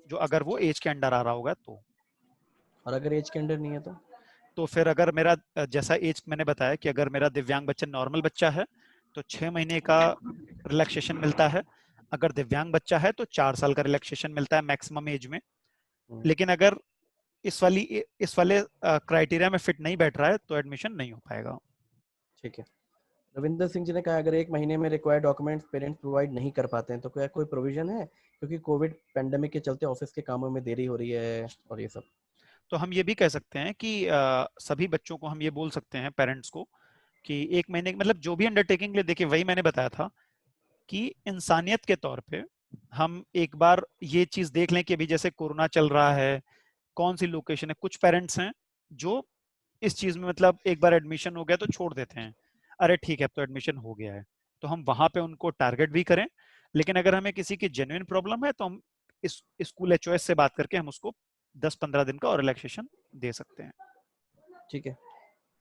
जो अगर वो एज के अंडर आ रहा होगा तो। और अगर एज के अंडर नहीं है तो फिर अगर मेरा जैसा एज मैंने बताया कि अगर मेरा दिव्यांग बच्चा नॉर्मल बच्चा है तो 6 महीने का रिलैक्सेशन मिलता है। अगर दिव्यांग बच्चा है तो 4 साल का रिलैक्सेशन मिलता है मैक्सिमम एज में। लेकिन अगर इस वाले क्राइटेरिया में फिट नहीं बैठ रहा है तो एडमिशन नहीं हो पाएगा। ठीक है। रविंदर सिंह जी ने कहा अगर 1 महीने में रिक्वायर्ड डॉक्यूमेंट्स पेरेंट्स प्रोवाइड नहीं कर पाते हैं तो क्या कोई प्रोविजन है, क्योंकि कोविड पेंडेमिक के चलते ऑफिस के कामों में देरी हो रही है और ये सब? तो हम ये भी कह सकते हैं कि सभी बच्चों को हम ये बोल सकते हैं पेरेंट्स को कि 1 महीने मतलब जो भी अंडरटेकिंग ले, देखिए वही मैंने बताया था कि इंसानियत के तौर पे हम एक बार ये चीज देख लें कि अभी जैसे कोरोना चल रहा है, कौन सी लोकेशन है। कुछ पेरेंट्स हैं जो इस चीज में मतलब एक बार एडमिशन हो गया तो छोड़ देते हैं, अरे ठीक है अब तो एडमिशन हो गया है, तो हम वहां पे उनको टारगेट भी करें। लेकिन अगर हमें किसी की जेन्युइन प्रॉब्लम है तो हम इस स्कूल एचओएस से बात करके हम उसको 10-15 दिन का और रिलैक्सेशन दे सकते हैं। ठीक है।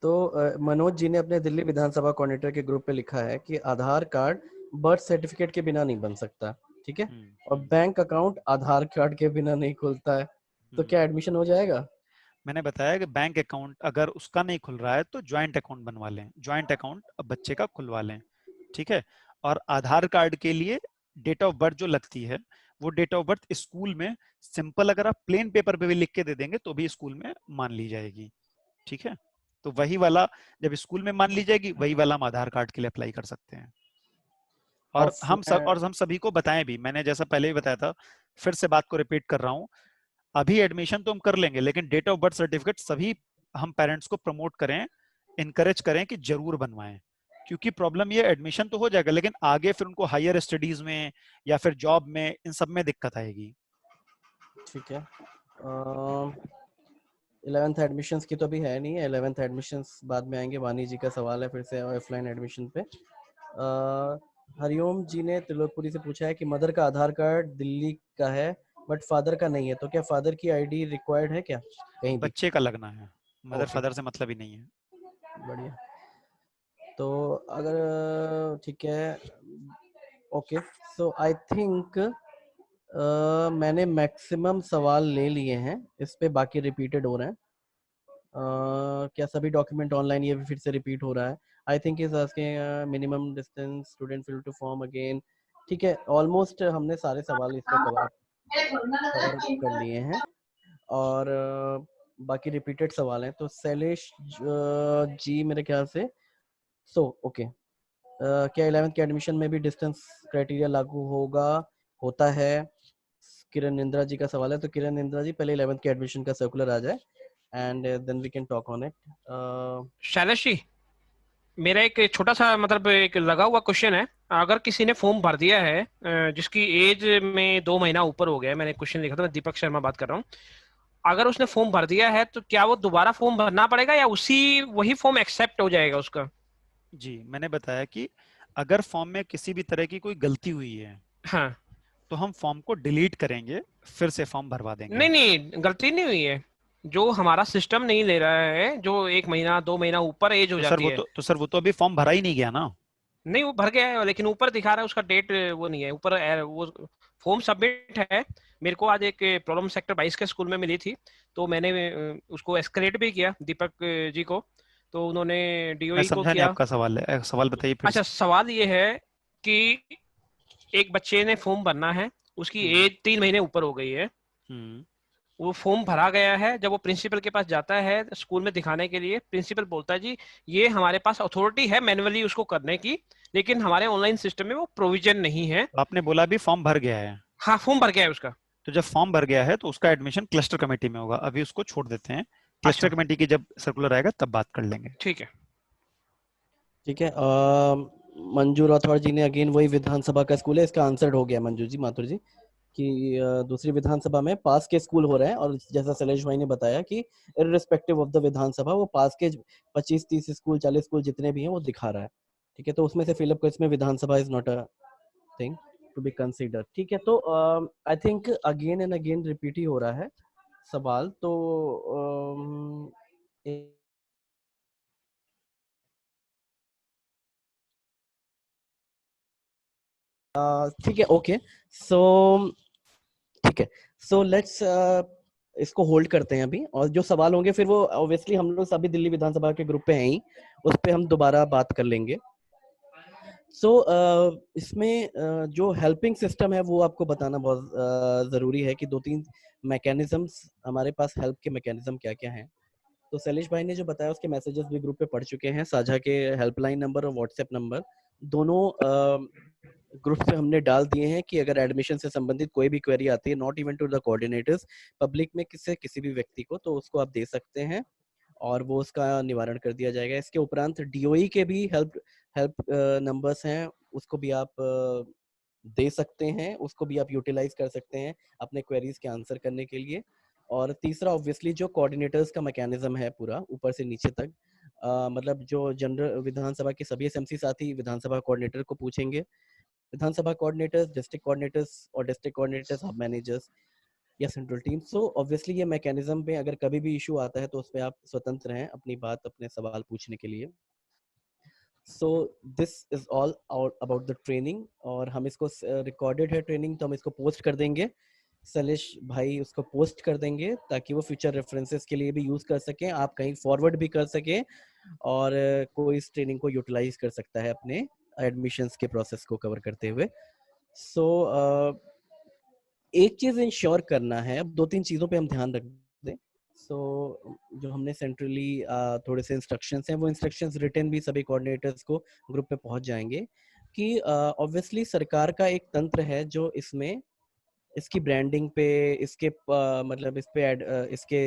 तो मनोज जी ने अपने दिल्ली विधानसभा कोऑर्डिनेटर के ग्रुप पे लिखा है कि आधार कार्ड बर्थ सर्टिफिकेट के बिना नहीं बन सकता, ठीक है, और बैंक अकाउंट आधार कार्ड के बिना नहीं खुलता है, तो क्या एडमिशन हो जाएगा? मैंने बताया कि बैंक अकाउंट अगर उसका नहीं खुल रहा है तो ज्वाइंट अकाउंट बनवा लें, ज्वाइंट अकाउंट बच्चे का खुलवा लें। ठीक है। और आधार कार्ड के लिए डेट ऑफ बर्थ जो लगती है वो डेट ऑफ बर्थ स्कूल में सिंपल अगर आप प्लेन पेपर पे भी लिख के दे देंगे तो भी स्कूल में मान ली जाएगी। ठीक है। तो वही वाला जब स्कूल में मान ली जाएगी वही वाला हम आधार कार्ड के लिए अप्लाई कर सकते हैं। और हम सभी को बताएं भी, मैंने जैसा पहले भी बताया था, फिर से बात को रिपीट कर रहा हूं, अभी एडमिशन तो हम कर लेंगे लेकिन डेट ऑफ बर्थ सर्टिफिकेट सभी हम पेरेंट्स को प्रमोट करें, इनकरेज करें कि जरूर बनवाएं। क्योंकि प्रॉब्लम ये एडमिशन तो हो जाएगा लेकिन आगे फिर उनको हायर स्टडीज में या फिर जॉब में इन सब में दिक्कत आएगी। ठीक है। 11th एडमिशंस की तो अभी है नहीं है, 11th एडमिशंस बाद में आएंगे। वानी जी का सवाल है फिर से ऑफलाइन एडमिशन पे। हरिओम जी ने त्रिलोकपुरी से पूछा है कि मदर का आधार कार्ड दिल्ली का है बट फादर का नहीं है, तो क्या फादर की आईडी रिक्वायर्ड है क्या कहीं भी? बच्चे का लगना है, मदर ओके, फादर से मतलब ही नहीं है। बढ़िया। तो अगर ठीक है, ओके, सो आई थिंक मैंने मैक्सिमम सवाल ले लिए हैं, इस पे बाकी रिपीटेड हो रहे हैं। क्या सभी डॉक्यूमेंट ऑनलाइन, ये भी फिर से रिपीट हो रहा है। I think is asking minimum distance student fill to form again. ठीक है, ऑलमोस्ट हमने सारे सवाल इसमें कवर कर लिए हैं और बाकी रिपीटेड सवाल हैं। तो शैलेश जी मेरे ख्याल से ओके, क्या 11th के एडमिशन में भी डिस्टेंस क्राइटेरिया लागू होता है? किरण इंदिरा जी का सवाल है। तो किरण इंदिरा जी, पहले 11th के एडमिशन का सर्कुलर आ जाए and then we can talk on it. Shailesh ji, मेरा एक छोटा सा मतलब एक लगा हुआ क्वेश्चन है। अगर किसी ने फॉर्म भर दिया है जिसकी एज में 2 महीना ऊपर हो गया है, मैंने क्वेश्चन लिखा था, मैं दीपक शर्मा बात कर रहा हूँ। अगर उसने फॉर्म भर दिया है तो क्या वो दोबारा फॉर्म भरना पड़ेगा या वही फॉर्म एक्सेप्ट हो जाएगा उसका? जी, मैंने बताया कि अगर फॉर्म में किसी भी तरह की कोई गलती हुई है हाँ, तो हम फॉर्म को डिलीट करेंगे, फिर से फॉर्म भरवा देंगे। नहीं नहीं, गलती नहीं हुई है। जो हमारा सिस्टम नहीं ले रहा है, जो 1 महीना 2 महीना ऊपर एज हो जाती है। तो सर वो तो अभी फॉर्म भरा ही नहीं गया ना। नहीं, वो भर गया है लेकिन ऊपर दिखा रहा है उसका डेट वो नहीं है ऊपर वो फॉर्म सबमिट है। मेरे को आज एक प्रॉब्लम सेक्टर 22 के स्कूल में मिली थी, तो मैंने उसको एस्केलेट भी किया दीपक जी को, तो उन्होंने मैं डीओई को समझा नहीं किया। आपका सवाल है, सवाल बताइए फिर अच्छा, से। सवाल ये है कि एक बच्चे ने फॉर्म भरना है, उसकी हम्म एज 3 महीने ऊपर हो गई है, हम्म वो फॉर्म भरा गया है। जब वो प्रिंसिपल के पास जाता है स्कूल में दिखाने के लिए, प्रिंसिपल बोलता है जी ये हमारे पास अथॉरिटी है मैन्युअली उसको करने की, लेकिन हमारे ऑनलाइन सिस्टम में वो प्रोविजन नहीं है। तो आपने बोला अभी फॉर्म भर गया है, हाँ, फॉर्म भर गया है उसका। तो जब फॉर्म भर गया है तो उसका एडमिशन क्लस्टर कमेटी में होगा, अभी उसको छोड़ देते हैं। क्लस्टर अच्छा, कमेटी की जब सर्कुलर आएगा तब बात कर लेंगे। ठीक है। ठीक है, मंजू राठौड़ जी ने अगेन वही विधानसभा का स्कूल है, इसका आंसर हो गया मंजू जी, माथुर जी, कि दूसरी विधानसभा में पास के स्कूल हो रहे हैं। और जैसा शैलेश भाई ने बताया कि इररिस्पेक्टिव ऑफ द विधानसभा, वो पास के 25-30 स्कूल 40 स्कूल जितने भी हैं वो दिखा रहा है। ठीक है, तो उसमें से फिलअप कर, इसमें Vidhan Sabha is not a thing to be consider. ठीक है, तो I think again and again repeat ही हो रहा है सवाल। तो ठीक है, ओके, सो ठीक है, सो लेट्स इसको होल्ड करते हैं अभी, और जो सवाल होंगे फिर वो ऑब्वियसली हम लोग सभी दिल्ली विधानसभा के ग्रुप पे हैं ही, उस पे हम दोबारा बात कर लेंगे। सो इसमें जो हेल्पिंग सिस्टम है वो आपको बताना बहुत जरूरी है कि 2-3 मैकेनिज्म्स हमारे पास, हेल्प के मैकेनिज्म क्या क्या हैं। तो शैलेश भाई ने जो बताया उसके मैसेजेस भी ग्रुप पे पढ़ चुके हैं। साझा के हेल्पलाइन नंबर और व्हाट्सएप नंबर दोनों ग्रुप पे हमने डाल दिए हैं कि अगर एडमिशन से संबंधित कोई भी क्वेरी आती है, not even to the coordinators, public में किसी भी व्यक्ति को, तो उसको आप दे सकते हैं और वो उसका निवारण कर दिया जाएगा। इसके उपरांत डीओई के भी हेल्प हेल्प नंबर्स हैं, उसको भी आप दे सकते हैं, उसको भी आप यूटिलाइज कर सकते हैं अपने क्वेरीज के आंसर करने के लिए। और तीसरा ऑब्वियसली जो कोऑर्डिनेटर्स का मैकेनिज्म है पूरा ऊपर से नीचे तक, मतलब जो जनरल विधानसभा के सभी एसएमसी साथी विधानसभा कोऑर्डिनेटर को पूछेंगे, विधानसभा कोऑर्डिनेटर्स, डिस्ट्रिक्ट कोऑर्डिनेटर्स और डिस्ट्रिक्ट कोऑर्डिनेटर्स, हब मैनेजर्स या सेंट्रल टीम। सो ऑब्वियसली ये मैकेनिज्म पे अगर कभी भी इशू आता है तो उसमें आप स्वतंत्र हैं अपनी बात, अपने सवाल पूछने के लिए। So this is all about the training, और हम इसको रिकॉर्डेड है ट्रेनिंग, तो हम इसको पोस्ट कर देंगे। सलेश भाई उसको पोस्ट कर देंगे ताकि वो फ्यूचर रेफरेंसेस के लिए भी यूज कर सकें, आप कहीं फॉरवर्ड भी कर सकें, और कोई इस ट्रेनिंग को यूटिलाइज कर सकता है अपने एडमिशंस के प्रोसेस को कवर करते हुए। सो एक चीज इंश्योर करना है, अब 2-3 चीजों पे हम ध्यान रख दें। सो जो हमने सेंट्रली थोड़े से इंस्ट्रक्शंस हैं, वो इंस्ट्रक्शंस रिटन भी सभी कोऑर्डिनेटर्स को ग्रुप पे पहुंच जाएंगे कि ऑब्वियसली सरकार का एक तंत्र है जो इसमें इसकी ब्रांडिंग पे, इसके मतलब इस पे इसके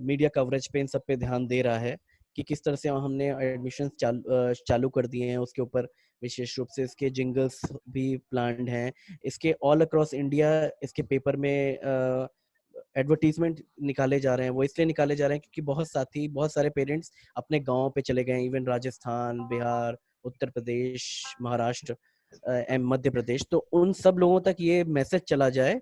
मीडिया कवरेज पे, इन सब पे ध्यान दे रहा है कि किस तरह से हमने एडमिशन चालू कर दिए हैं। उसके ऊपर विशेष रूप से इसके जिंगल्स भी प्लान्ड हैं, इसके ऑल अक्रॉस इंडिया इसके पेपर में एडवर्टीजमेंट निकाले जा रहे हैं। वो इसलिए निकाले जा रहे हैं क्योंकि बहुत सारे पेरेंट्स अपने गाँव पे चले गए, इवन राजस्थान, बिहार, उत्तर प्रदेश, महाराष्ट्र, मध्य प्रदेश, तो उन सब लोगों तक ये मैसेज चला जाए।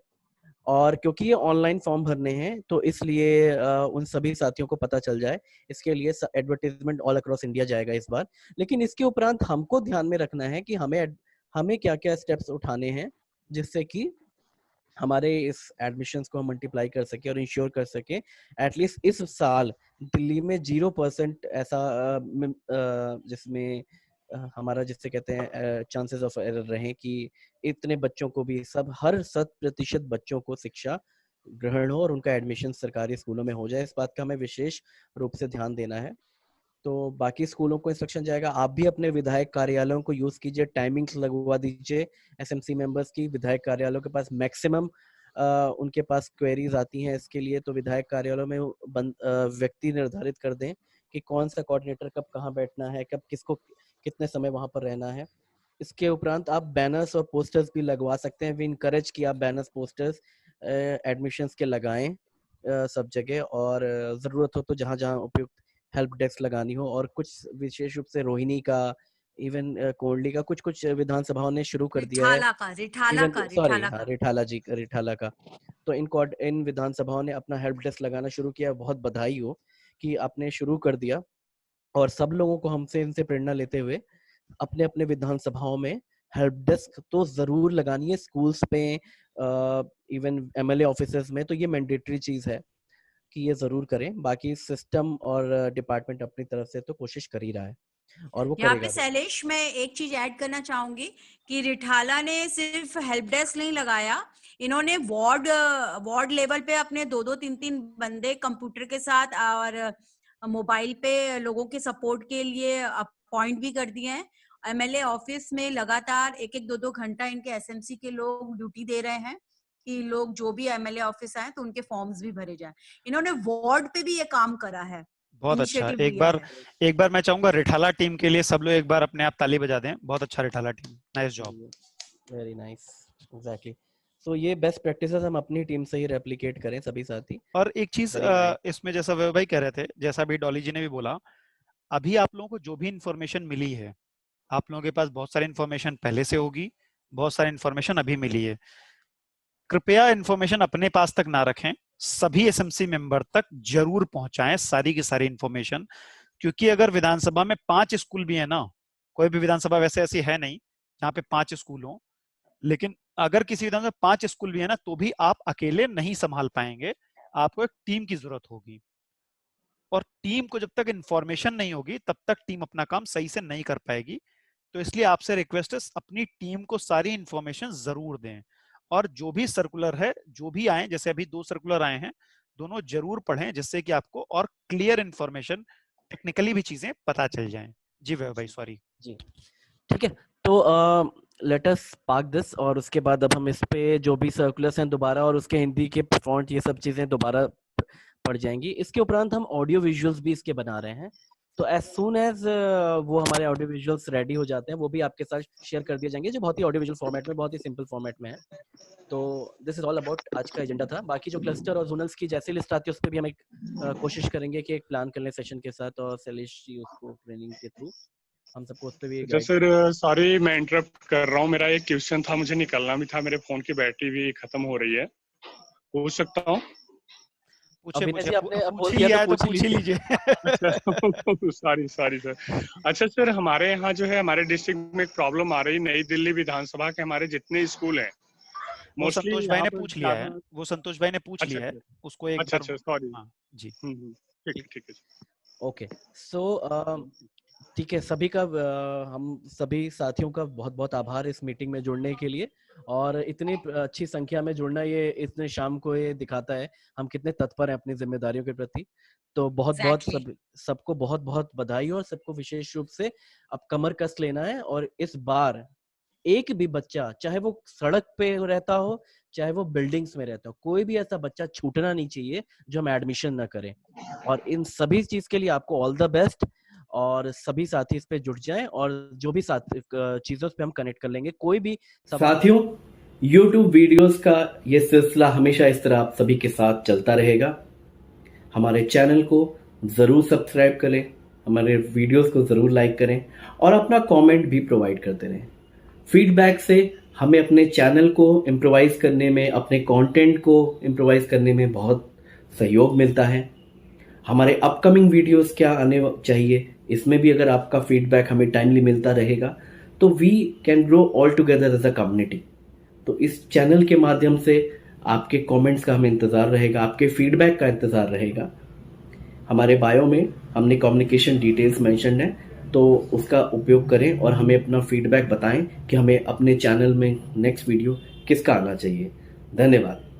और क्योंकि ये ऑनलाइन फॉर्म भरने हैं तो इसलिए उन सभी साथियों को पता चल जाए। इसके लिए एडवर्टाइजमेंट ऑल अक्रॉस इंडिया जाएगा इस बार। लेकिन इसके उपरांत हमको ध्यान में रखना है कि हमें क्या क्या स्टेप्स उठाने हैं जिससे कि हमारे इस एडमिशंस को हम मल्टीप्लाई कर सके और इंश्योर कर सके एटलीस्ट इस साल दिल्ली में 0% ऐसा जिसमें हमारा जिससे कहते हैं चांसेस ऑफ एरर रहे कि इतने बच्चों को भी हर 100% बच्चों को शिक्षा ग्रहण हो और उनका एडमिशन सरकारी स्कूलों में हो जाए। इस बात का हमें विशेष रूप से ध्यान देना है। तो बाकी स्कूलों को इंस्ट्रक्शन जाएगा। आप भी अपने विधायक कार्यालयों को यूज कीजिए, टाइमिंग्स लगवा दीजिए एसएमसी मेंबर्स की। विधायक कार्यालयों के पास मैक्सिमम उनके पास क्वेरीज आती हैं इसके लिए, तो विधायक कार्यालयों में व्यक्ति निर्धारित कर दें कि कौन सा कोऑर्डिनेटर कब कहाँ बैठना है, कब किसको कितने समय वहां पर रहना है। इसके उपरांत आप बैनर्स और पोस्टर्स भी लगवा सकते हैं। वी इनकरेज कि आप बैनर्स पोस्टर्स एडमिशंस के लगाएं सब जगह, और जरूरत हो तो जहां जहां उपयुक्त हेल्प डेस्क लगानी हो। और कुछ विशेष रूप से रोहिणी का, इवन कोल्डी का, कुछ विधानसभाओं ने शुरू कर दिया है। रिठाला का तो इन विधानसभाओं ने अपना हेल्प डेस्क लगाना शुरू किया। बहुत बधाई हो कि आपने शुरू कर दिया। और सब लोगों को हमसे इनसे प्रेरणा लेते हुए अपने अपने विधानसभाओं में हेल्प डेस्क तो जरूर लगानी है। स्कूल्स पे, इवन एमएलए ऑफिसेस में तो ये मैंडेटरी चीज है कि ये जरूर करें। बाकी सिस्टम और डिपार्टमेंट अपनी तरफ से तो कोशिश कर ही रहा है और वो यहाँ करेगा पे भी। शैलेश, मैं एक चीज ऐड करना चाहूंगी कि रिठाला ने सिर्फ हेल्प डेस्क नहीं लगाया, इन्होंने वार्ड लेवल पे अपने 2-3 बंदे कंप्यूटर के साथ और मोबाइल पे लोगों के सपोर्ट के लिए अपॉइंट भी कर दिए हैं। एमएलए ऑफिस में लगातार 1-2 घंटा इनके एसएमसी के लोग ड्यूटी दे रहे हैं कि लोग जो भी एमएलए ऑफिस आए तो उनके फॉर्म्स भी भरे जाएं। इन्होंने वार्ड पे भी ये काम करा है। बहुत अच्छा। इनिशिएटिव एक बार मैं चाहूंगा रिठाला टीम के लिए सब लोग एक बार अपने आप ताली बजा दें। बहुत अच्छा Rithala team, nice job, very nice, exactly. So ये बेस्ट प्रैक्टिसेस हम अपनी टीम से ही रेप्लिकेट करें सभी साथी। और एक चीज इसमें जैसा वैभव भाई कह रहे थे, जैसा भी डॉली जी ने भी बोला, अभी आप लोगों को जो भी इंफॉर्मेशन मिली है, आप लोगों के पास बहुत सारी इंफॉर्मेशन पहले से होगी, बहुत सारी इंफॉर्मेशन अभी मिली है। कृपया इंफॉर्मेशन अपने पास तक ना रखें, सभी एसएमसी मेंबर तक जरूर पहुंचाएं सारी की सारी इंफॉर्मेशन। क्योंकि अगर विधानसभा में 5 स्कूल भी है ना, कोई भी विधानसभा वैसे ऐसी है नहीं जहाँ पे 5 स्कूल हो, लेकिन अगर किसी विधानसभा में 5 स्कूल भी है ना, तो भी आप अकेले नहीं संभाल पाएंगे, आपको एक टीम की जरूरत होगी। और टीम को जब तक इंफॉर्मेशन नहीं होगी तब तक टीम अपना काम सही से नहीं कर पाएगी। तो इसलिए आपसे रिक्वेस्ट है, अपनी टीम को सारी इंफॉर्मेशन जरूर दें। और जो भी सर्कुलर है, जो भी आए, जैसे अभी 2 सर्कुलर आए हैं, दोनों जरूर पढ़ें जिससे कि आपको और क्लियर इंफॉर्मेशन, टेक्निकली भी चीजें पता चल जाएं। जी वैभव भाई, सॉरी जी, ठीक है। तो लेट अस पार्क दिस, और उसके बाद अब हम इस पे जो भी सर्कुलर्स हैं दोबारा, और उसके हिंदी के फॉन्ट, ये सब चीजें दोबारा पढ़ जाएंगी। इसके उपरांत हम ऑडियो विजुअल्स भी इसके बना रहे हैं। तो एज सून एज वो हमारे ऑडियो विजुअल्स रेडी हो जाते हैं, वो भी आपके साथ शेयर कर दिए जाएंगे, जो बहुत ही ऑडियो विजुअल फॉर्मेट में, बहुत ही सिंपल फॉर्मेट में है। तो दिस इज ऑल अबाउट आज का एजेंडा था। बाकी जो क्लस्टर और जोनल्स की जैसी लिस्ट आती है उस पर भी हम एक कोशिश करेंगे कि एक प्लान कर लें सेशन के साथ, और शैलेश जी उसको ट्रेनिंग के थ्रू हम सबको उस पर भी अच्छा सर, सॉरी मैं इंटरप्ट कर रहा हूँ, मेरा एक क्वेश्चन था, मुझे निकलना भी था, मेरे फोन की बैटरी भी खत्म हो रही है, पूछ सकता हूँ? पूछ ही लीजिए। Sorry sir. अच्छा सर, हमारे यहाँ जो है, हमारे डिस्ट्रिक्ट में एक प्रॉब्लम आ रही है, नई दिल्ली विधानसभा के हमारे जितने स्कूल हैं, वो संतोष भाई ने पूछ लिया है, उसको एक अच्छा सॉरी जी, ठीक है। ओके, सो ठीक है, सभी का हम सभी साथियों का बहुत बहुत आभार इस मीटिंग में जुड़ने के लिए। और इतनी अच्छी संख्या में जुड़ना, ये इतने शाम को ये दिखाता है हम कितने तत्पर हैं अपनी जिम्मेदारियों के प्रति। तो बहुत सबको बहुत बहुत बधाई, और सबको विशेष रूप से अब कमर कस लेना है। और इस बार एक भी बच्चा, चाहे वो सड़क पे रहता हो, चाहे वो बिल्डिंग्स में रहता हो, कोई भी ऐसा बच्चा छूटना नहीं चाहिए जो हम एडमिशन ना करें। और इन सभी चीज के लिए आपको ऑल द बेस्ट, और सभी साथी इस पे जुट जाएं, और जो भी चीजों पे हम कनेक्ट कर लेंगे। कोई भी साथियों, YouTube वीडियोस का ये सिलसिला हमेशा इस तरह आप सभी के साथ चलता रहेगा। हमारे चैनल को जरूर सब्सक्राइब करें, हमारे वीडियोस को ज़रूर लाइक करें और अपना कमेंट भी प्रोवाइड करते रहें। फीडबैक से हमें अपने चैनल को इम्प्रोवाइज़ करने में, अपने कंटेंट को इम्प्रोवाइज़ करने में बहुत सहयोग मिलता है। हमारे अपकमिंग वीडियोस क्या आने चाहिए, इसमें भी अगर आपका फीडबैक हमें टाइमली मिलता रहेगा तो we can grow all together as a community. तो इस चैनल के माध्यम से आपके कमेंट्स का हमें इंतज़ार रहेगा, आपके फीडबैक का इंतज़ार रहेगा। हमारे बायो में हमने कम्युनिकेशन डिटेल्स मेंशन है, तो उसका उपयोग करें और हमें अपना फीडबैक बताएं कि हमें अपने चैनल में नेक्स्ट वीडियो किसका आना चाहिए। धन्यवाद।